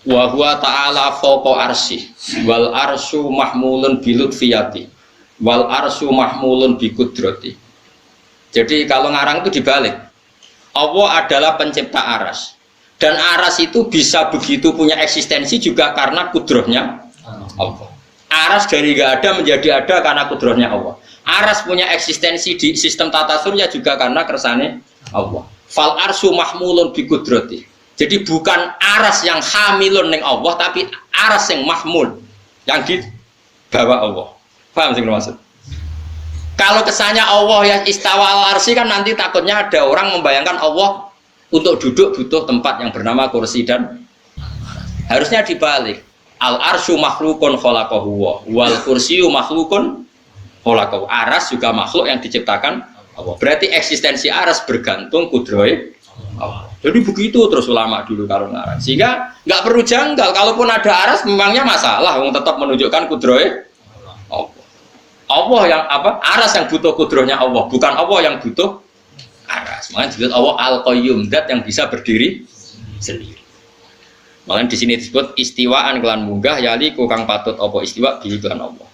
Speaker 2: wa huwa ta'ala fawqa arsy wal arsyu mahmulun bi lutfiyati wal arsyu mahmulun bi qudrati. Jadi kalau ngarang itu dibalik. Allah adalah pencipta aras. Dan aras itu bisa begitu punya eksistensi juga karena kudrohnya Allah. Aras dari nggak ada menjadi ada karena kudrohnya Allah. Aras punya eksistensi di sistem tata surya juga karena kersane Allah. Fal arsyu mahmulun bi qudrati. Jadi bukan aras yang hamilun ning Allah, tapi aras yang mahmul yang dibawa Allah. Paham sih maksud? Kalau kesannya Allah yang istawa al arsy kan nanti takutnya ada orang membayangkan Allah untuk duduk butuh tempat yang bernama kursi dan harusnya dibalik. Al arsyu makhlukun khalaqahu wal kursyu makhlukun khalaqahu. Aras juga makhluk yang diciptakan Allah. Berarti eksistensi aras bergantung kudrohe Allah. Jadi begitu terus ulama dulu kalau ngarang. Sehingga nggak perlu janggal. Kalaupun ada aras memangnya masalah. Wong tetap menunjukkan kudrohe Allah. Allah yang apa? Aras yang butuh kudrohnya Allah, bukan Allah yang butuh aras. Makanya disebut Allah Al-Qayyum, zat yang bisa berdiri sendiri. Makanya di sini disebut istiwaan kelan munggah yali kang patut apa istiwa bi kelan Allah.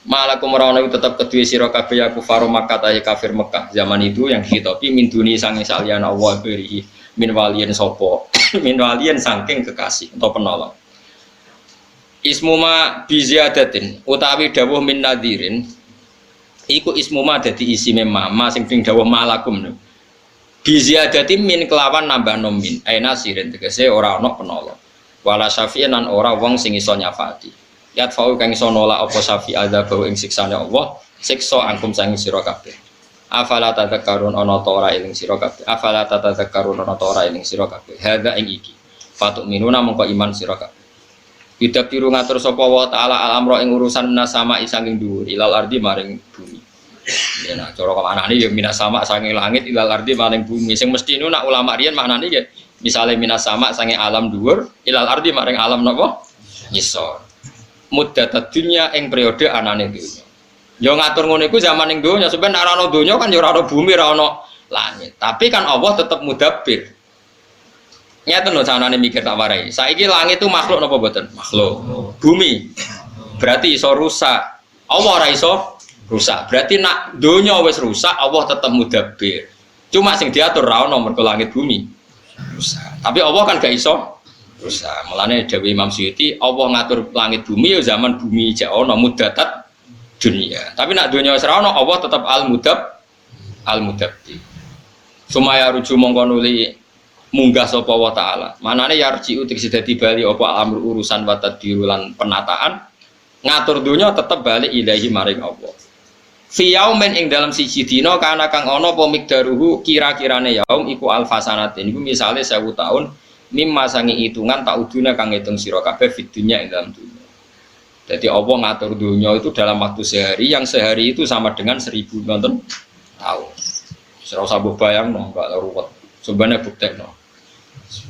Speaker 2: Malakum rawana tetap kedua sira kabeh ya kufar Makkah ta kafir Mekah. Zaman itu yang dihitopi min duni sange salian Allah beri min waliyen sapa min waliyen saking kekasih atau penolong. Ismuma biziyadatin utawi dawuh min nadirin iku ismuma dadi isime ma sing dawuh malakum. Biziyadatin min kelawan nambah nomin aina sirin tegese ora ana penolong. Wala syafi'an lan ora wong sing iso nyafati. Yat fau kang iso nolak apa syafi' ada bau ing siksane Allah, siksa angkum sang sira kabeh. Afala tadzakkarun ana ta ora eling sira kabeh. Afala tadzakkarun ana ta ora eling sira kabeh. Hadza ing iki. Fatuk minuna mongko iman sira kabeh. Bidak tiru ngatur sapa wa ta'ala al-amra ing urusan minas sama sanging dhuwur ilal ardi maring bumi. Ya nah cara maknane ya minas sama sanging langit ilal ardi maring bumi. Sing mesti nu nak ulama riyen maknane ya misale minas sama sanging alam dhuwur ilal ardi maring alam napa? Ngisor. Muddatad dunya ing periode anane dunya. Ya ngatur ngono iku zaman ning donya sampeyan nek ora ana donya kan ya ora ana bumi ora ana langit. Tapi kan Allah tetap mudabbir. Nyata no sanane mikir tak warai. Saiki langit itu makhluk napa mboten? Makhluk. Bumi berarti iso rusak. Allah ora iso rusak. Berarti nak donya wis rusak, Allah tetap mudabbir. Cuma sing diatur ra ono mergo langit bumi rusak. Tapi Allah kan gak iso rusak. Mulane dawuh Imam Suyuti, Allah ngatur langit bumi ya zaman bumi jek ono muddatat dunia. Tapi nak donya wis ra ono, Allah tetap al-mudabbir. Sumaya ruju mongko nuli munggah sapa wa ta'ala. Manane yarji'u tegese dadi bali apa amru urusan wa tadbirulan penataan ngatur dunya tetep balik ilahi maring Allah. Fi yaumin ing dalam siji dina kana kang ana apa mikdaruhu kira-kirane yaum iku alfasanatin. Iku misale 1000 tahun mimma sangi hitungan tauduna kang ngitung sira kabeh fid dunya ing dalam dunya. Jadi Allah ngatur dunya itu dalam waktu sehari yang sehari itu sama dengan 1000 tahun. Ora usah bayangno, enggak ruwet. Sebenarnya buktekno.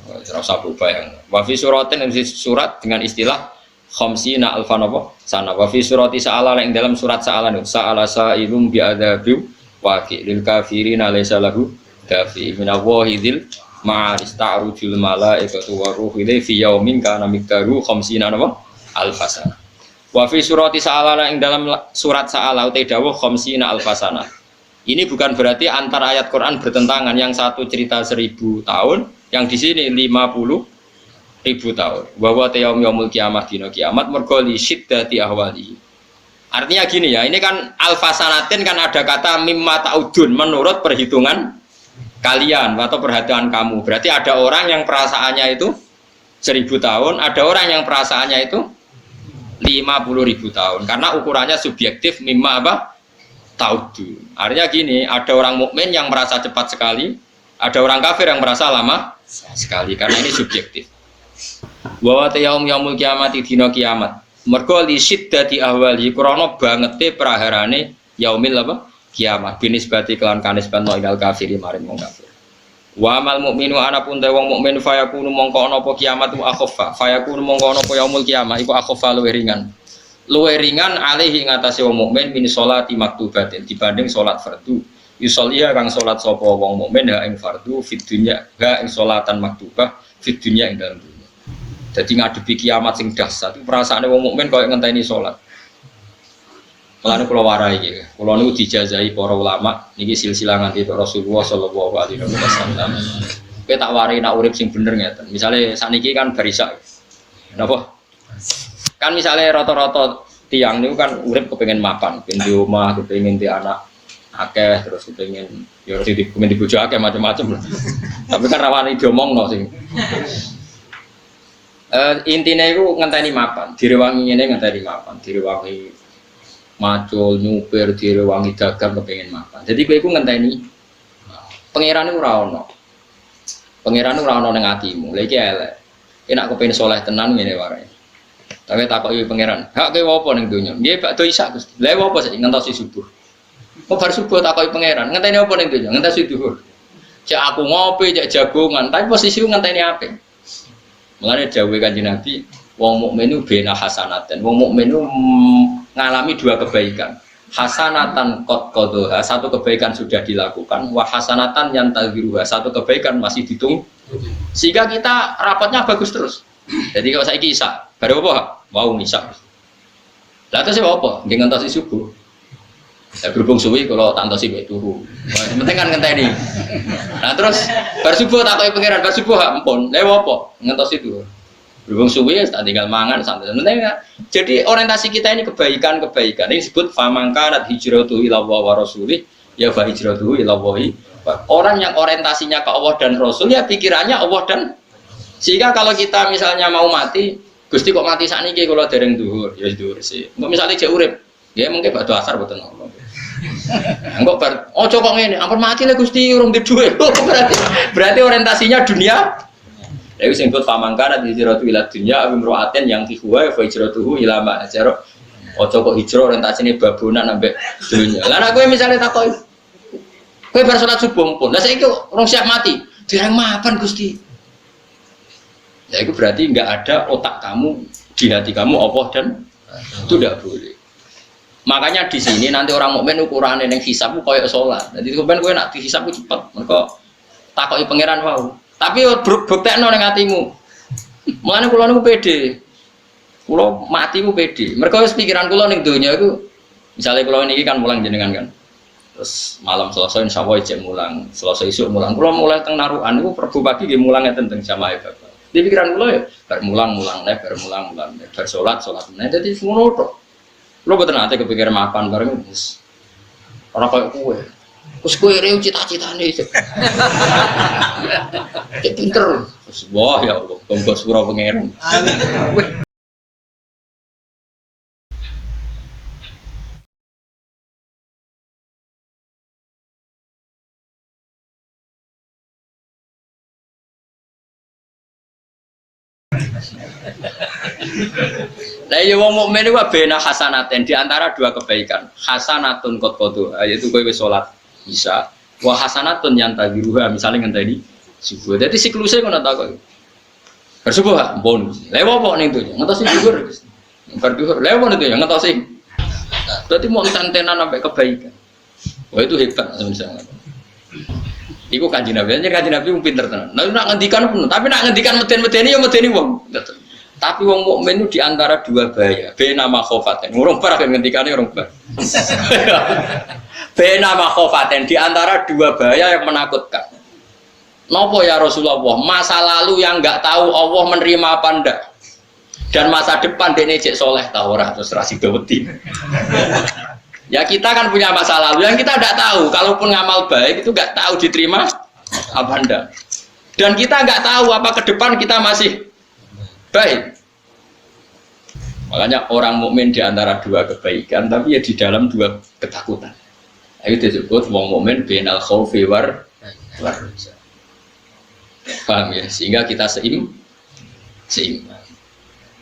Speaker 2: Ora usah bayang. Wa fi suratin surat dengan istilah khamsina alfan apa? Sana wa fi surati sa'ala ing dalam surat sa'ala sa'ala sa'ilum bi adzabi waqi lil kafirin laysa lahu dafi min awahidil ma'aris ta'rujul malaikatu wa ruhu ilai fi yaumin kana miqdaru khamsina apa? Alfasana. Wa fi surati sa'ala ing dalam surat sa'ala uta dawuh khamsina alfasana. Ini bukan berarti antar ayat Quran bertentangan, yang satu cerita 1000 tahun, yang di sini 50.000 tahun. Bahwa yaumul kiamah dina kiamat mergo li syiddati ahwali. Artinya gini ya, ini kan alfasanatin kan ada kata mimma ta'udun menurut perhitungan kalian atau perhatian kamu. Berarti ada orang yang perasaannya itu 1000 tahun, ada orang yang perasaannya itu 50.000 tahun. Karena ukurannya subjektif mimma apa? Ta'udun. Artinya gini, ada orang mukmin yang merasa cepat sekali, Ada orang kafir yang merasa lama sekali karena ini subjektif. Bahwa yaumul kiamat dina kiamat. Mergo li syiddati ahwali krana bangete praharane yaumil apa? Kiamat. Binisbati kelan kanisban ilal kafiri maring wong kafir. Wa amal mukminu ana pun te wong mukmin fayakunu mongko ana apa kiamat wa akhaffa. Fayakunu mongko ana apa yaumul kiamat iku akhaffa luwih ringan. Luwih ringan alaihi ngatasi wong mukmin min sholati maktubatin dibanding salat fardu. Yusolliya kang salat sapa wong mukmin ha ing fardu fid dunya ha ing salatan maktubah fid dunya ing dalem dunya. Dadi ngadepi kiamat sing dahsyat perasaane wong mukmin koyo ngenteni salat. Mulane kula warai iki. Kula niku dijazahi para ulama niki silsilah nganti Rasulullah sallallahu alaihi wasallam. Kowe tak warai nak urip sing bener ngeten. Misale sakniki kan barisa. Napa? Kan misale rata-rata tiang niku kan urip kepengin mapan, kepengin di omah, kepengin di anak akeh terus kepengin ya harus dipengin dibojo akeh macam-macam. Tapi kan rawani diomongno sing intine iku ngenteni mapan, direwangi ngene ngenteni mapan, direwangi macul, nyupir, direwangi dagang kepengin mapan. Jadi kowe iku ngenteni pangerane ora ono. Pangerane ora ono ning atimu. Lha iki elek. Enak kepengin saleh tenan ngene wae. Tapi takoki pangeran, "Hak kowe apa ning donya?" Nggih, bakdo isak Gusti. Lha apa sih ngentosi subuh? Kok bar subuh takoki pangeran, ngenteni apa ning donya? Ngenteni duhur. Cek aku ngopi, cek jagongan, tapi posisiku ngenteni apik. Mulane dawuhe Kanjeng Nabi, wong mukmin itu bena hasanatan. Wong mukmin itu ngalami dua kebaikan. Hasanatan qad qadha, satu kebaikan sudah dilakukan, wa hasanatan yang tadhiruha, satu kebaikan masih ditunggu. Sehingga kita rapatnya bagus terus. Jadi kalau saiki isak, baru apa? Mau isak. Lah terus apa? Nggih ngentosi subuh. Ya berhubung suwi kalau tantosi bae turu. Yang penting kan ngenteni. Nah terus bar subuh takoki pangeran bar subuh hak empun. Lha apa? Ngentosi turu. Berhubung suwi tak tinggal mangan santai. Penting jadi orientasi kita ini kebaikan-kebaikan. Ini disebut famangkanat hijratuhu ila Allah wa rasulih ya fa hijratuhu ila Allah. Orang yang orientasinya ke Allah dan Rasul ya pikirannya Allah dan sehingga kalau kita misalnya mau mati, Gusti kok mati sakniki kula dereng dhuwur, ya dhuwur sih. Engko misale jek urip, ya mungkin bakdo asar boten ono. Engko bar ojo kok ngene, ampun mati le Gusti urung di dhuwit. Berarti orientasinya dunia. Lha wis engko pamangkana hijratu ila dunya amroaten yang tihuwa fa hijratuhu ila ma ajaro. Ojo kok hijrah orientasine babonan ambek dunya. Lah nek kowe misale takoki kowe bar salat subuh pun. Lah saiki urung siap mati, dereng mapan Gusti. Ya itu berarti enggak ada otak kamu di hati kamu Allah dan itu tidak boleh. Makanya di sini nanti orang mukmin ukurannya yang hisabmu koyok sholat. Jadi kemudian kowe nak dihisabmu cepat. Mereka takoki pangeran wau. Tapi buktekno ning atimu. Mulane kula niku pede. Kula mati ku pede. Mereka wis pikiran kula ning donya iku misale kula niki kan mulang jenengan kan. Terus malam Selasa insyaallah jek mulang. Selasa isuk mulang. Kula mulai teng narukan niku Rabu pagi nggih mulang ngeten teng jamaah Bapak. Di pikiran kula ya bar mulang bar salat. Nah dadi ngono tok. Lo betul nanti kepikiran makan bareng wis. Ora koyo kowe. Wis kowe rew cita-citane. Cek pinter. Wah ya Allah, tonggo sura pangeran. Amin. Lah ya wong mukmin iku bena hasanaten di antara dua kebaikan. Hasanatun qad qadu, yaitu kowe wis salat isya. Wa hasanatun yang tadiruha misalnya ngenteni subuh. Dadi sikluse ngono ta kok. Bersubuh ampun. Lah apa ning to? Ngentosi dhuwur. Bar dhuwur. Lah apa ning ngentosi. Dadi mau tentenan sampai kebaikan. Wah itu hebat misalnya. Iku Kanjeng Nabi, Kanjeng Nabi pinter tenan. Nah nak ngendikan pun, tapi nak ngendikan meden-medeni ya medeni wong. Tapi wong mukmin itu di antara dua bahaya. Bena makhofaten. Urung parah ngendikane urung bar. Bena makhofaten di antara dua bahaya yang menakutkan. Nopo ya Rasulullah, masa lalu yang enggak tahu Allah menerima apa ndak. Dan masa depan dene cek soleh ta ora terus ra sida wedi. Ya kita kan punya masa lalu yang kita tidak tahu. Kalaupun ngamal baik itu nggak tahu diterima apa enggak. Dan kita nggak tahu apa ke depan kita masih baik. Makanya orang mukmin di antara dua kebaikan, tapi ya di dalam dua ketakutan. Itu disebut wong mukmin bainal khaufi war. Paham ya? Sehingga kita seimbang.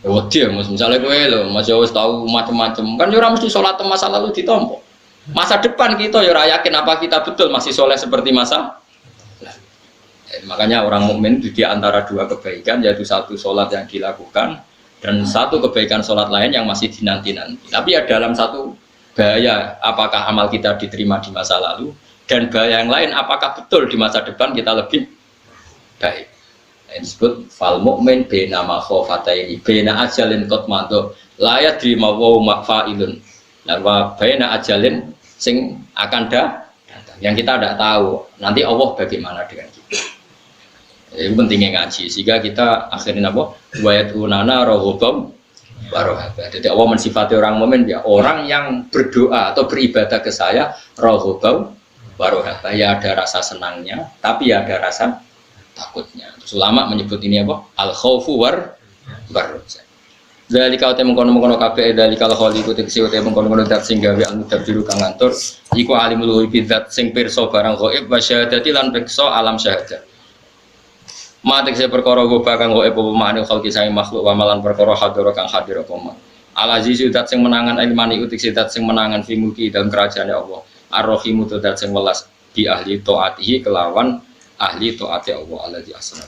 Speaker 2: Dia misalnya gue lo, masih harus tahu macam-macam. Kan orang mesti sholat masa lalu ditompo. Masa depan kita ya yakin apa kita betul masih soleh seperti masa. Makanya orang mukmin itu di antara dua kebaikan, yaitu satu sholat yang dilakukan dan satu kebaikan sholat lain yang masih dinanti-nanti. Tapi ya dalam satu bahaya, apakah amal kita diterima di masa lalu, dan bahaya yang lain, apakah betul di masa depan kita lebih baik. Ini disebut fal mukmin bena makhofataini bena ajalin qatmanto layat di mawaw makfailun lawa bena ajalin sing akan datang yang kita tidak tahu nanti Allah bagaimana dengan kita. Itu pentingnya ngaji sehingga kita akhirnya apa wayatuna rohobam warohaba. Jadi Allah mensifati orang mukmin ya orang yang berdoa atau beribadah ke saya rohobam warohaba, ya ada rasa senangnya tapi ya ada rasa takutnya. Terus ulama menyebut ini apa? Al-khaufu war-raja. Dari kau temu kono kabeh dari kalau khaliqu tegese temu kono dat sing gawe al-mudabbiru kang ngatur iku alimul ghaib zat sing pirsa barang ghaib wa syahadati lan pirsa alam syahadat. Mate tegese perkara goba kang ghaib apa makne khalqi sang makhluk wa malan perkara hadira kang hadir apa man. Al-azizu zat sing menangan ilmani utik zat sing menangan fi mulki dalam kerajaan Allah. Ar-rahimu zat sing welas di ahli taatihi kelawan ahli taati Allah alladzi asna.